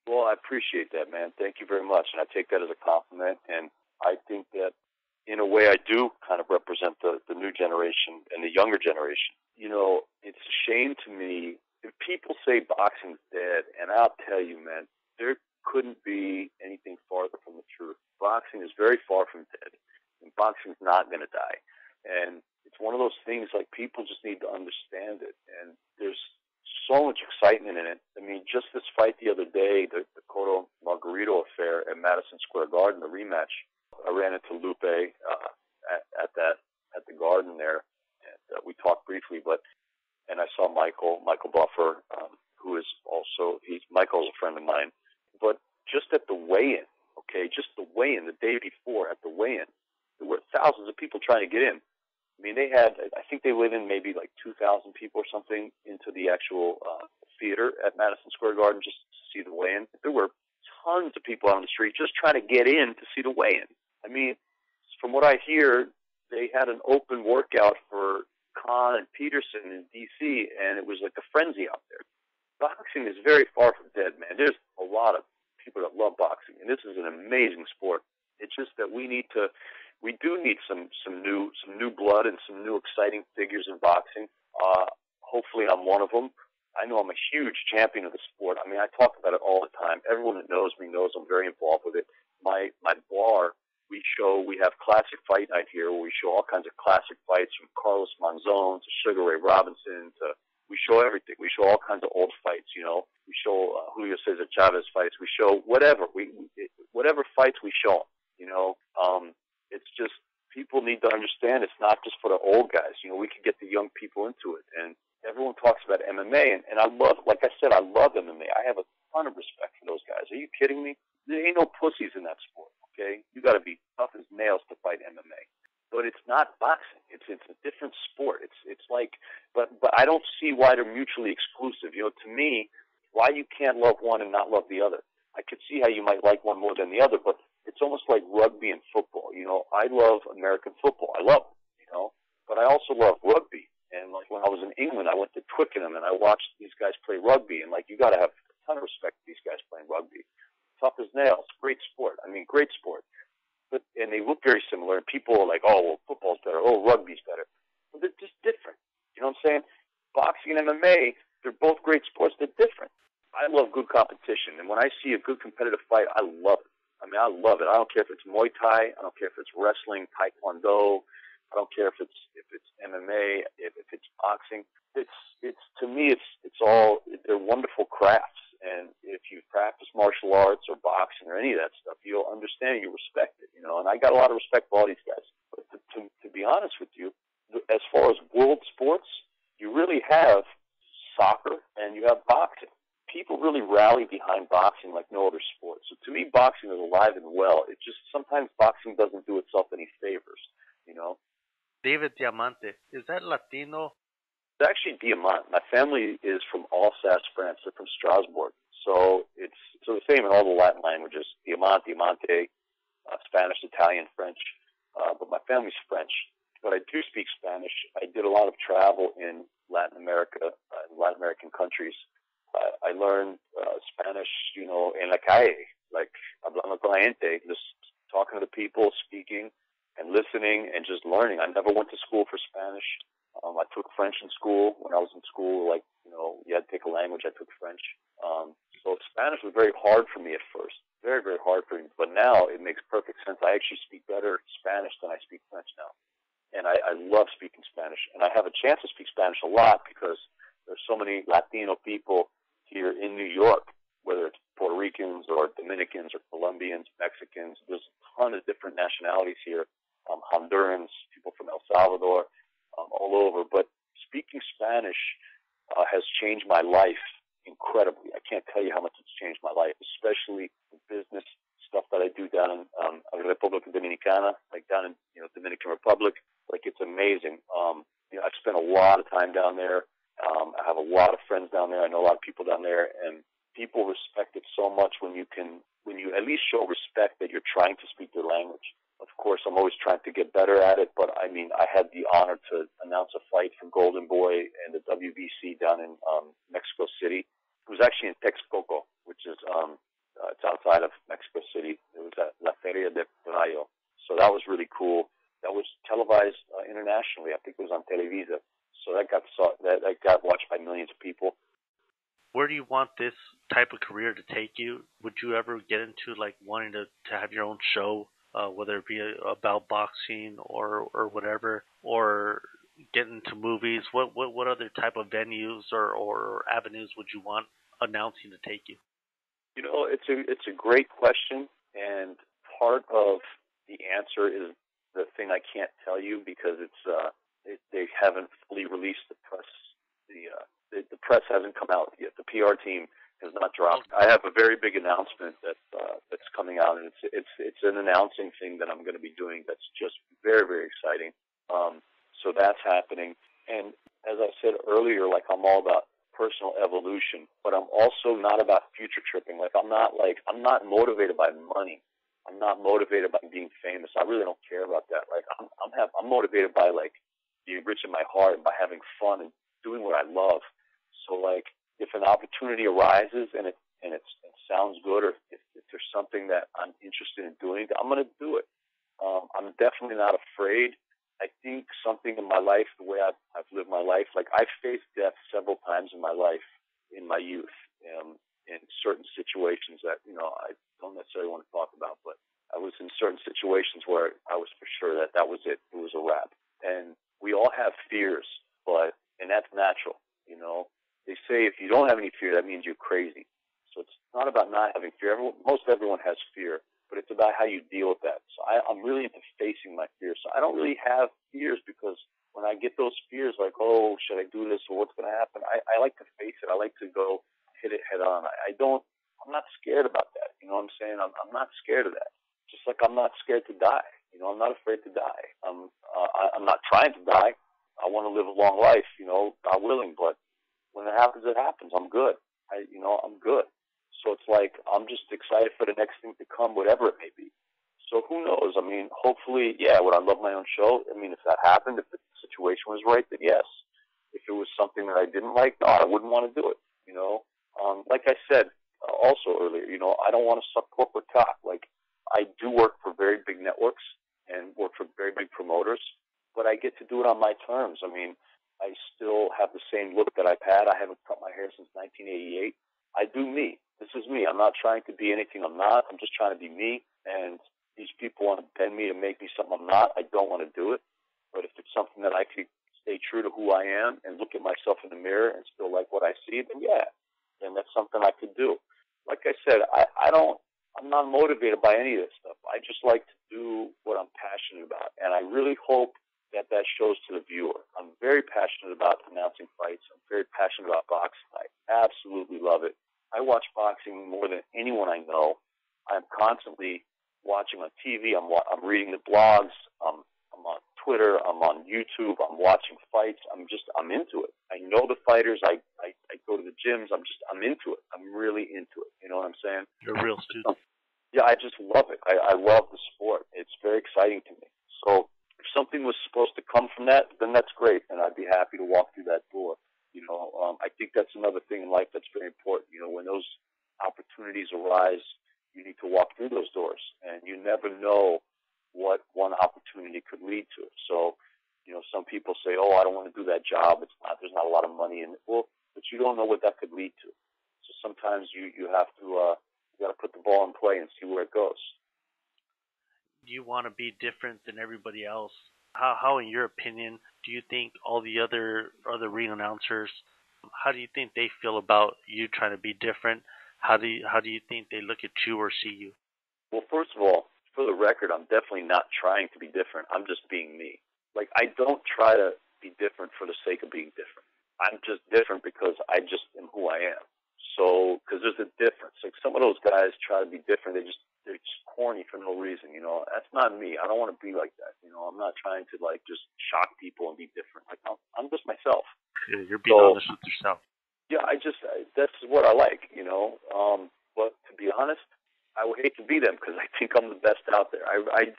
Well, I appreciate that, man. Thank you very much, and I take that as a compliment. And I think that in a way I do kind of represent the new generation and the younger generation. It's a shame to me if people say boxing's dead, and I'll tell you, man, there couldn't be anything farther from the truth. Boxing is very far from dead, and boxing's not going to die. And it's one of those things, like, people just need to understand it. And there's so much excitement in it. I mean, just this fight the other day, the Cotto Margarito affair at Madison Square Garden, the rematch, I ran into Lupe at the Garden there, and we talked briefly. And I saw Michael Buffer, who is also Michael's a friend of mine. But just at the weigh-in, the day before at the weigh-in, there were thousands of people trying to get in. I mean, I think they let in maybe like 2,000 people or something into the actual theater at Madison Square Garden just to see the weigh-in. There were tons of people out on the street just trying to get in to see the weigh-in. I mean, from what I hear, they had an open workout for Khan and Peterson in D.C., and it was like a frenzy out there. Boxing is very far from dead, man. There's a lot of people that love boxing, and this is an amazing sport. It's just that we do need some new blood and some new exciting figures in boxing. Hopefully I'm one of them. I know I'm a huge champion of the sport. I mean, I talk about it all the time. Everyone that knows me knows I'm very involved with it. My bar, we have Classic Fight Night here, where we show all kinds of classic fights from Carlos Monzon to Sugar Ray Robinson we show everything. We show all kinds of old fights, We show Julio Cesar Chavez fights. We show whatever. Whatever fights we show them, It's just, people need to understand it's not just for the old guys. We can get the young people into it. And everyone talks about MMA, and I love, like I said, I love MMA. I have a ton of respect for those guys. Are you kidding me? There ain't no pussies in that sport, okay? You got to be tough as nails to fight MMA. But it's not boxing. It's a different sport. It's like, but I don't see why they're mutually exclusive. To me, why you can't love one and not love the other. I could see how you might like one more than the other, but it's almost like rugby and football. I love American football. I love it, but I also love rugby. And like when I was in England, I went to Twickenham and I watched these guys play rugby. And like, you got to have a ton of respect for these guys playing rugby. Tough as nails. Great sport. I mean, great sport. And they look very similar. And people are like, oh, well, football's better. Oh, rugby's better. But they're boxing and MMA, they're both great sports. They're different. I love good competition, and when I see a good competitive fight, I love it. I mean, I love it. I don't care if it's Muay Thai. I don't care if it's wrestling, Taekwondo. I don't care if it's MMA, if it's boxing. It's to me, it's all, they're wonderful crafts. And if you practice martial arts or boxing or any of that stuff, you'll understand, you respect it, you know. And I got a lot of respect for all these guys. But to be honest with you, as far as world sports, you really have soccer and you have boxing. People really rally behind boxing like no other sport. So to me, boxing is alive and well. It just, sometimes boxing doesn't do itself any favors, you know. David Diamante, is that Latino? It's actually Diamante. My family is from Alsace, France. They're from Strasbourg. So it's the same in all the Latin languages. Diamante, Diamante, Spanish, Italian, French. But my family's French. But I do speak Spanish. I did a lot of travel in Latin America, Latin American countries. I learned Spanish, you know, en la calle, like hablando con la gente, just talking to the people, speaking and listening and just learning. I never went to school for Spanish. I took French in school. When I was in school, like, you know, you had to take a language. I took French. So Spanish was very hard for me at first. Very, very hard for me. But now it makes perfect sense. I actually speak better Spanish than I speak French now. And I love speaking Spanish. And I have a chance to speak Spanish a lot because there's so many Latino people here in New York, whether it's Puerto Ricans or Dominicans or Colombians, Mexicans. There's a ton of different nationalities here. Hondurans, people from El Salvador, all over. But speaking Spanish has changed my life incredibly. I can't tell you how much it's changed my life, especially the business stuff that I do down in República Dominicana, like down in, you know, Dominican Republic. Like, it's amazing. You know, I've spent a lot of time down there. I have a lot of friends down there. I know a lot of people down there, and people respect it so much when you at least show respect that you're trying to speak their language. Of course, I'm always trying to get better at it, but I mean, I had the honor to announce a fight for Golden Boy and the WBC down in Mexico City. It was actually in Texcoco, which is it's outside of Mexico City. It was at La Feria de Rayo. So that was really cool. That was televised internationally. I think it was on Televisa. So that got watched by millions of people. Where do you want this type of career to take you? Would you ever get into like wanting to have your own show, whether it be about boxing or whatever, or get into movies? What other type of venues or avenues would you want announcing to take you? You know, it's a great question, and part of the answer is the thing I can't tell you because they haven't fully released the press. The press hasn't come out yet. The PR team has not dropped. I have a very big announcement that's coming out, and it's an announcing thing that I'm going to be doing. That's just very, very exciting. So that's happening. And as I said earlier, like, I'm all about personal evolution, but I'm also not about future tripping. I'm not motivated by money. I'm not motivated by being famous. I really don't care about that. Like, I'm motivated by, like, being rich in my heart and by having fun and doing what I love. So, like, if an opportunity arises and it sounds good, or if there's something that I'm interested in doing, I'm going to do it. I'm definitely not afraid. I think something in my life, the way I've lived my life, like, I've faced death several times in my life, in my youth, in certain situations that, you know, I don't necessarily want to talk about, but I was in certain situations where I was for sure that was it. It was a wrap. And we all have fears, and that's natural, you know. They say if you don't have any fear, that means you're crazy. So it's not about not having fear. Most everyone has fear, but it's about how you deal with that. So I'm really into facing my fears. So I don't really have fears, because when I get those fears, like, oh, should I do this or what's going to happen? I like to face it. I like to go hit it head on. I'm not scared about that. You know what I'm saying? I'm not scared of that. Just like I'm not scared to die. You know, I'm not afraid to die. I'm not trying to die. I want to live a long life, you know, God willing, but when it happens, it happens. I'm good. I'm good. So it's like, I'm just excited for the next thing to come, whatever it may be. So who knows? I mean, hopefully, yeah, would I love my own show? I mean, if that happened, if the situation was right, then yes. If it was something that I didn't like, no, I wouldn't want to do it, you know. Like I said also earlier, you know, I don't want to suck corporate cock. Like, I do work for very big networks and work for very big promoters, but I get to do it on my terms. I mean, I still have the same look that I've had. I haven't cut my hair since 1988. I do me. This is me. I'm not trying to be anything I'm not. I'm just trying to be me. And these people want to bend me to make me something I'm not. I don't want to do it. But if it's something that I could stay true to who I am and look at myself in the mirror and still like what I see, then yeah, then that's something I could do. Like I said, I'm not motivated by any of this stuff. I just like to do what I'm passionate about. And I really hope that that shows to the viewer. I'm very passionate about announcing fights. I'm very passionate about boxing. I absolutely love it. I watch boxing more than anyone I know. I'm constantly watching on TV. I'm reading the blogs. I'm on Twitter. I'm on YouTube. I'm watching fights. I'm into it. I know the fighters. I go to the gyms. I'm into it. I'm really into it. You know what I'm saying? You're a real student. Yeah, I just love it. I love the sport. It's very exciting to me. So if something was supposed to come from that, then that's great, and I'd be happy to walk through that door. I think that's another thing in life that's very important. When those opportunities arise, you need to walk through those doors, and you never know what one opportunity could lead to. So, some people say, "Oh, I don't want to do that job. There's not a lot of money in it." Well, but you don't know what that could lead to. So sometimes you have to you got to put the ball in play and see where it goes. You want to be different than everybody else. How, in your opinion, do you think all the other ring announcers? How do you think they feel about you trying to be different? How do you think they look at you or see you? Well, first of all, for the record, I'm definitely not trying to be different. I'm just being me. Like, I don't try to be different for the sake of being different. I'm just different because I just am who I am. So, because there's a difference. Like, some of those guys try to be different. They're just corny for no reason. That's not me. I don't want to be like that. I'm not trying to just shock people and be different. Like, I'm just myself. Yeah, you're being honest with yourself. Yeah, that's what I like. But to be honest, I would hate to be them because I think I'm the best out there. I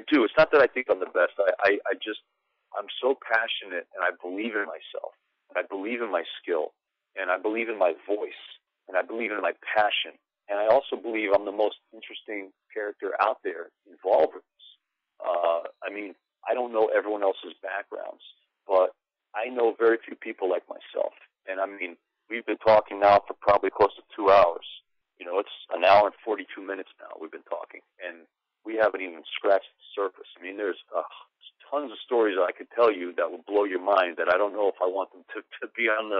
do. It's not that I think I'm the best. I'm so passionate, and I believe in myself, and I believe in my skill, and I believe in my voice, and I believe in my passion, and I also believe I'm the most interesting character out there involved with this. I don't know everyone else's backgrounds, but I know very few people like myself. And we've been talking now for probably close to 2 hours. It's an hour and 42 minutes now we've been talking, and we haven't even scratched the surface. There's tons of stories I could tell you that will blow your mind that I don't know if I want them to be on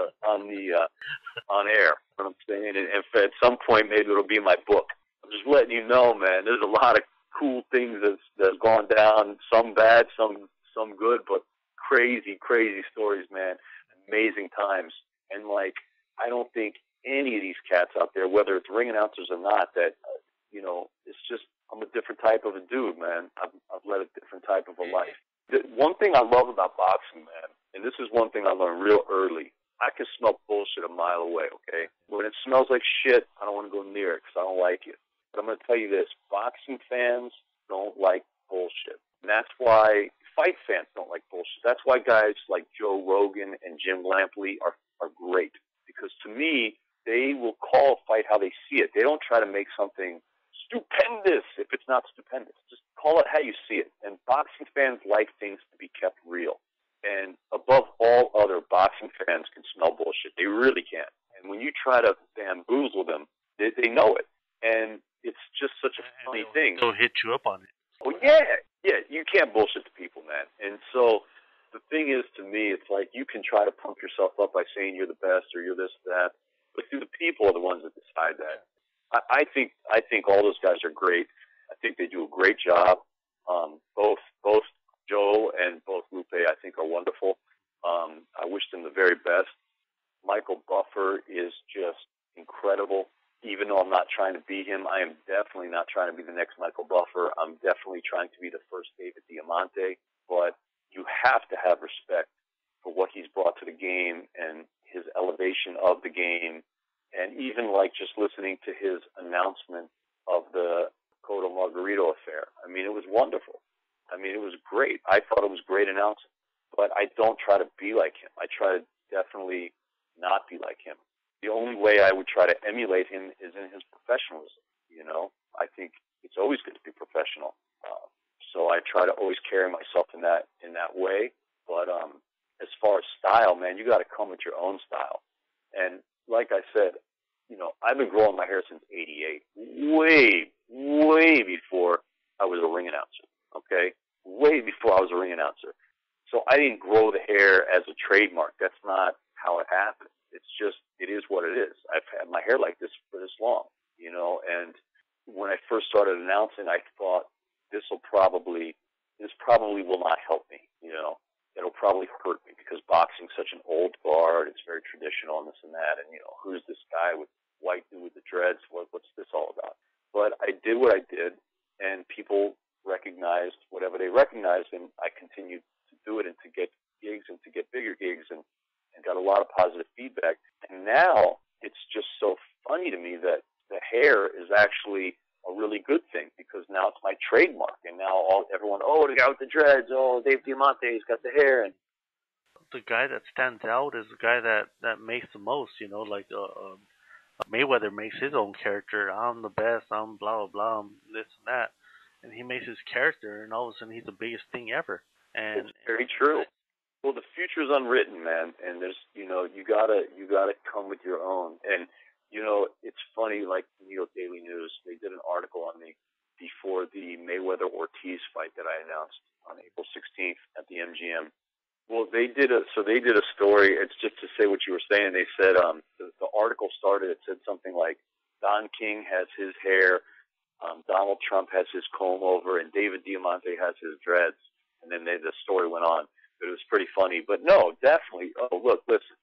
air. You know what I'm saying? And at some point, maybe it'll be in my book. I'm just letting you know, man. There's a lot of cool things that's gone down. Some bad, some good, but crazy stories, man. Amazing times. And I don't think any of these cats out there, whether it's ring announcers or not, that it's just I'm a different type of a dude, man. I've led a different type of a life. The one thing I love about boxing, man, and this is one thing I learned real early. I can smell bullshit a mile away. Okay, when it smells like shit, I don't want to go near it because I don't like it. But I'm going to tell you this: boxing fans don't like bullshit, and that's why fight fans don't like bullshit. That's why guys like Joe Rogan and Jim Lampley are great, because to me, they will call a fight how they see it. They don't try to make something stupendous if it's not stupendous. Just call it how you see it. And boxing fans like things to be kept real. And above all other, boxing fans can smell bullshit. They really can. And when you try to bamboozle them, they know it. And it's just such a funny thing. They'll hit you up on it. Well, yeah. You can't bullshit the people, man. And so the thing is, to me, it's like you can try to pump yourself up by saying you're the best or you're this, that. But the people are the ones that decide that. I think all those guys are great. I think they do a great job. Both Joe and both Lupe, I think, are wonderful. I wish them the very best. Michael Buffer is just incredible. Even though I'm not trying to be him, I am definitely not trying to be the next Michael Buffer. I'm definitely trying to be the first David Diamante. But you have to have respect for what he's brought to the game and his elevation of the game. And even just listening to his announcement of the Cotto Margarito affair. It was wonderful. It was great. I thought it was great announcing. But I don't try to be like him. I try to definitely not be like him. The only way I would try to emulate him is in his professionalism. I think it's always good to be professional. So I try to always carry myself in that way. But as far as style, man, you got to come with your own style. And like I said, I've been growing my hair since '88, way before I was a ring announcer. Okay, way before I was a ring announcer. So I didn't grow the hair as a trademark. That's not how it happened. It's just, it is what it is. I've had my hair like this for this long, and when I first started announcing, I thought this probably will not help me, It'll probably hurt me because boxing's such an old guard. It's very traditional and this and that. And, who's this guy with white dude with the dreads? What's this all about? But I did what I did, and people recognized whatever they recognized, and I continued to do it and to get gigs and to get bigger gigs and got a lot of positive feedback. And now it's just so funny to me that the hair is actually a really good thing because now it's my trademark, and now everyone, the guy with the dreads, Dave Diamante, he's got the hair. And the guy that stands out is the guy that makes the most, like Mayweather makes his own character. I'm the best, I'm blah, blah, blah, I'm this and that. And he makes his character, and all of a sudden he's the biggest thing ever. And it's very true. Well, the future's unwritten, man, and there's, you gotta come with your own. And, it's funny, like New York Daily News, they did an article on me before the Mayweather-Ortiz fight that I announced on April 16th at the MGM. Well, they did a story. It's just to say what you were saying. They said the article started. It said something like Don King has his hair, Donald Trump has his comb over, and David Diamante has his dreads. And then the story went on. But it was pretty funny. But no, definitely. Oh, look, listen.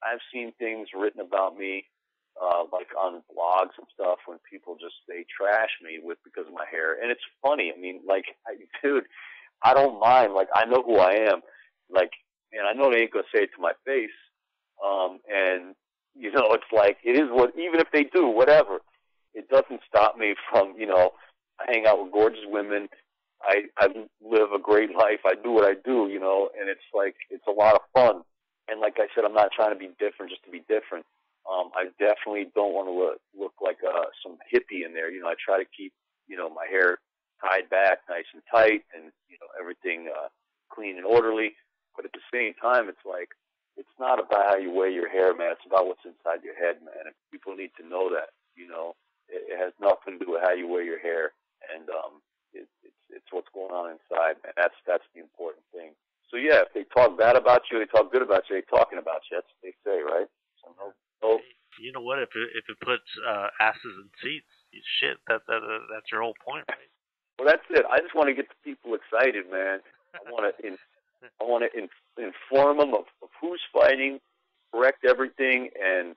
I've seen things written about me, like on blogs and stuff, when people they trash me because of my hair, and it's funny. I mean, dude, I don't mind. Like, I know who I am. Like, and I know they ain't gonna say it to my face. And it's like, it is what. Even if they do, whatever, it doesn't stop me from. I hang out with gorgeous women. I live a great life. I do what I do. And it's like, it's a lot of fun. And like I said, I'm not trying to be different just to be different. I definitely don't want to look like some hippie in there. I try to keep, my hair tied back nice and tight and, everything clean and orderly. But at the same time, it's like, it's not about how you wear your hair, man. It's about what's inside your head, man. And people need to know that, It has nothing to do with how you wear your hair. And it's what's going on inside, man. That's the important thing. So yeah, if they talk bad about you, they talk good about you, they talking about you. That's what they say, right? So no. You know what? If it puts asses in seats, shit, that's your whole point, right? Well, that's it. I just want to get the people excited, man. I want to inform them of who's fighting, correct everything, and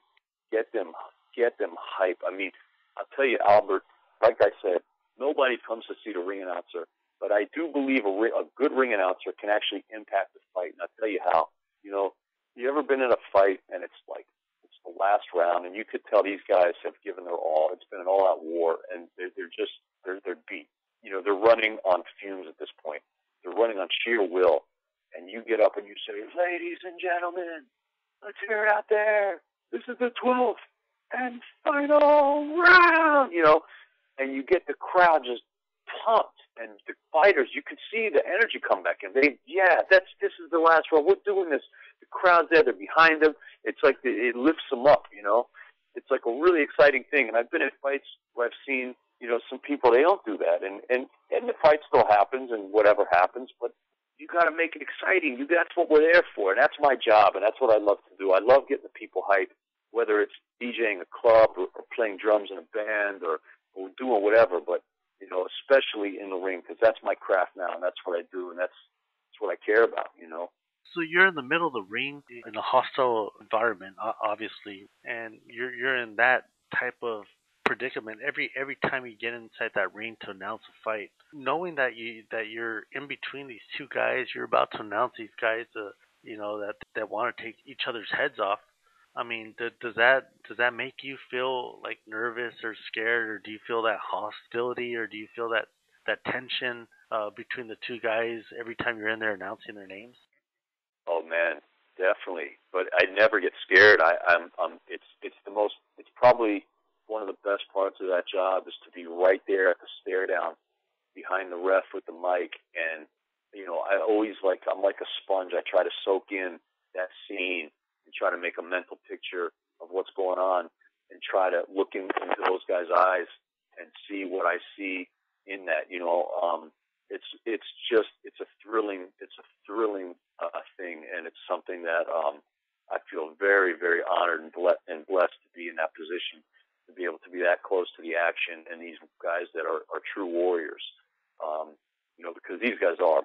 get them hype. I mean, I'll tell you, Albert. Like I said, nobody comes to see the ring announcer. But I do believe a good ring announcer can actually impact the fight, and I'll tell you how. You ever been in a fight and it's the last round, and you could tell these guys have given their all. It's been an all-out war, and they're beat. They're running on fumes at this point. They're running on sheer will, and you get up and you say, "Ladies and gentlemen, let's hear it out there. This is the 12th and final round." And you get the crowd just pumped. And the fighters, you could see the energy come back in. This is the last round. We're doing this. The crowd's there. They're behind them. It's like it lifts them up, It's like a really exciting thing. And I've been in fights where I've seen, some people, they don't do that. And the fight still happens and whatever happens, but you got to make it exciting. That's what we're there for. And that's my job. And that's what I love to do. I love getting the people hyped, whether it's DJing a club or playing drums in a band or doing whatever. But especially in the ring, because that's my craft now, and that's what I do, and that's what I care about, So you're in the middle of the ring in a hostile environment, obviously, and you're in that type of predicament every time you get inside that ring to announce a fight, knowing that you're in between these two guys, you're about to announce these guys, that want to take each other's heads off. I mean, does that make you feel like nervous or scared, or do you feel that hostility, or do you feel that tension between the two guys every time you're in there announcing their names? Oh man, definitely. But I never get scared. It's probably one of the best parts of that job is to be right there at the stare down behind the ref with the mic, and I always I'm like a sponge. I try to soak in that scene and try to make a mental picture of what's going on and try to look into those guys' eyes and see what I see in that. It's a thrilling thing, and it's something that I feel very, very honored and blessed to be in that position, to be able to be that close to the action and these guys that are true warriors. Because these guys are,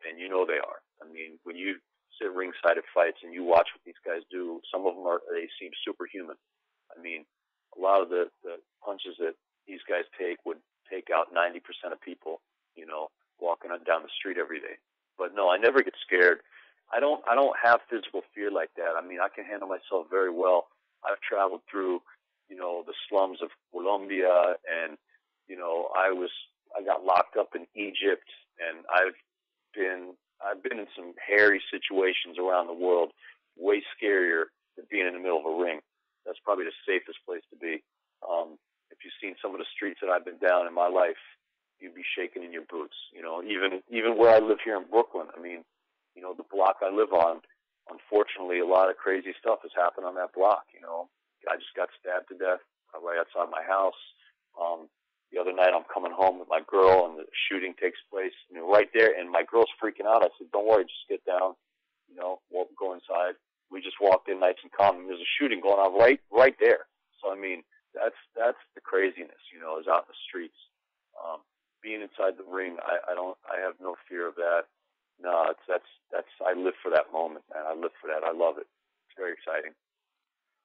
and they are. I mean, when you sit ringside at fights and you watch what these guys do, some of them they seem superhuman. I mean, a lot of the punches that these guys take would take out 90% of people, walking down the street every day. But no, I never get scared. I don't have physical fear like that. I mean, I can handle myself very well. I've traveled through, the slums of Colombia, and I got locked up in Egypt, and I've been in some hairy situations around the world, way scarier than being in the middle of a ring. That's probably the safest place to be. If you've seen some of the streets that I've been down in my life, you'd be shaking in your boots. Even where I live here in Brooklyn, I mean, the block I live on, unfortunately, a lot of crazy stuff has happened on that block. I just got stabbed to death right outside my house. The other night, I'm coming home with my girl, and the shooting takes place right there, and my girl's freaking out. I said, "Don't worry, just get down. We'll go inside." We just walked in nice and calm, and there's a shooting going on right there. So I mean, that's the craziness, is out in the streets. Being inside the ring, I have no fear of that. No, that's I live for that moment, man. I live for that. I love it. It's very exciting.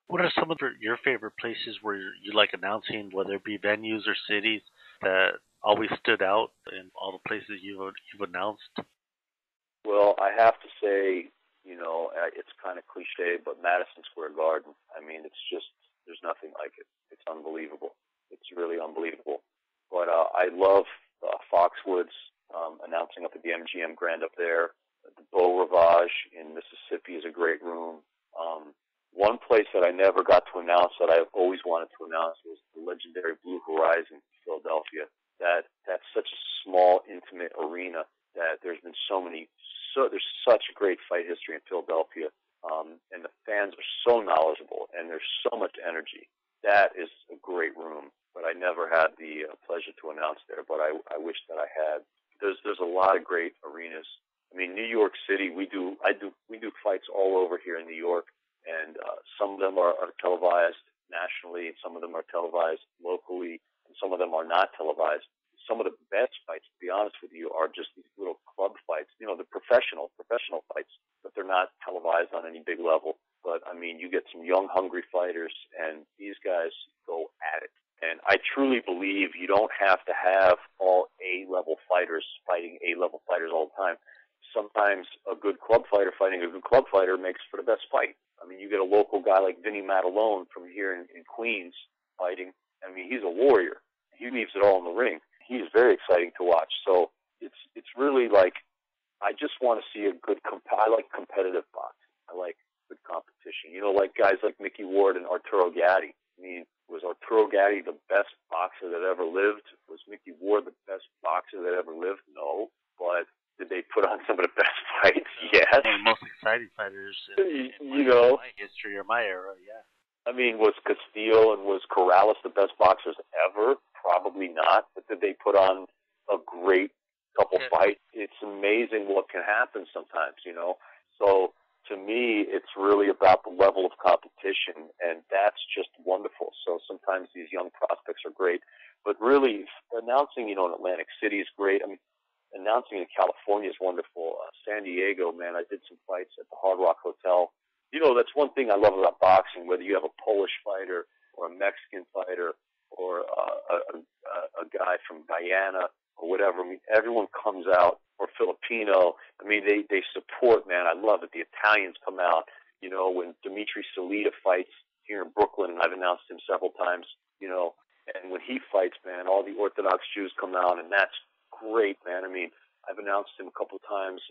What are some of your favorite places where you like announcing, whether it be venues or cities that always stood out in all the places you've announced? Well, I have to say, it's kind of cliche, but Madison Square Garden. I mean, it's just there's nothing like it. It's unbelievable. It's really unbelievable. But I love Foxwoods, announcing up at the MGM Grand up there. The Beau Rivage in Mississippi is a great room. One place that I never got to announce that I always wanted to announce was the legendary Blue Horizon in Philadelphia. That's such a small, intimate arena that there's been there's such a great fight history in Philadelphia, and the fans are so knowledgeable, and there's so much energy. That is a great room, but I never had the pleasure to announce there, but I wish that I had. There's a lot of great arenas. I mean, New York City, we do fights all over here in New York, and some of them are televised nationally, and some of them are televised locally, and some of them are not televised. Some of the best fights, to be honest with you, are just these little club fights. The professional fights, but they're not televised on any big level. But I mean, you get some young, hungry fighters, and these guys go at it. And I truly believe you don't have to have all A-level fighters fighting A-level fighters all the time. Sometimes a good club fighter fighting a good club fighter makes for the best fight. I mean, you get a local guy like Vinny Matalone from here in Queens fighting. I mean, he's a warrior. He leaves it all in the ring. He's very exciting to watch. So it's really like I just want to see a good. I like competitive boxing. I like good competition. Like guys like Mickey Ward and Arturo Gatti. I mean, was Arturo Gatti the best boxer that ever lived? Was Mickey Ward the best boxer that ever lived? No. But did they put on some of the best fights? Yes. One of the most exciting fighters in my history or my era, yeah. I mean, was Castillo and was Corrales the best boxers ever? Probably not. But did they put on a great couple fights? It's amazing what can happen sometimes, So to me, it's really about the level of competition, and that's just wonderful. So sometimes these young prospects are great. But really, announcing, in Atlantic City is great. I mean, announcing in California is wonderful. San Diego, man, I did some fights at the Hard Rock Hotel. That's one thing I love about boxing, whether you have a Polish fighter or a Mexican fighter or a guy from Guyana or whatever. I mean, everyone comes out, or Filipino. I mean, they support, man. I love it. The Italians come out. When Dimitri Salita fights here in Brooklyn, and I've announced him several times, and when he fights, man, all the Orthodox Jews come out, and that's great, man. I mean, I've announced him a couple of times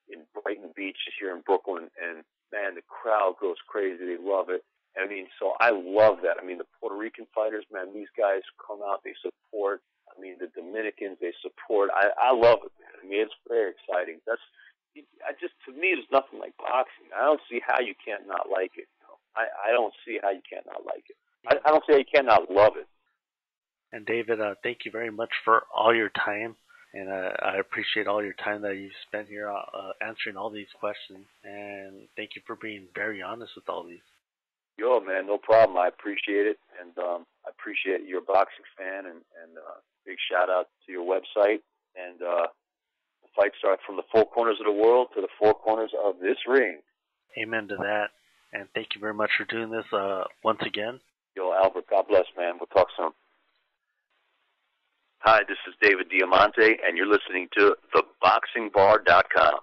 in Brighton Beach here in Brooklyn, and man, the crowd goes crazy. They love it. I mean, so I love that. I mean, the Puerto Rican fighters, man, these guys come out, they support. I mean, the Dominicans, they support. I love it, man. I mean, it's very exciting. To me, there's nothing like boxing. I don't see how you can't not like it. I don't see how you can't not like it. I don't see how you can't not love it. And David, thank you very much for all your time. And I appreciate all your time that you've spent here answering all these questions. And thank you for being very honest with all these. Yo, man, no problem. I appreciate it. And I appreciate you're a boxing fan. And big shout out to your website. And the fights are from the four corners of the world to the four corners of this ring. Amen to that. And thank you very much for doing this once again. Yo, Albert, God bless, man. We'll talk soon. Hi, this is David Diamante, and you're listening to TheBoxingBar.com.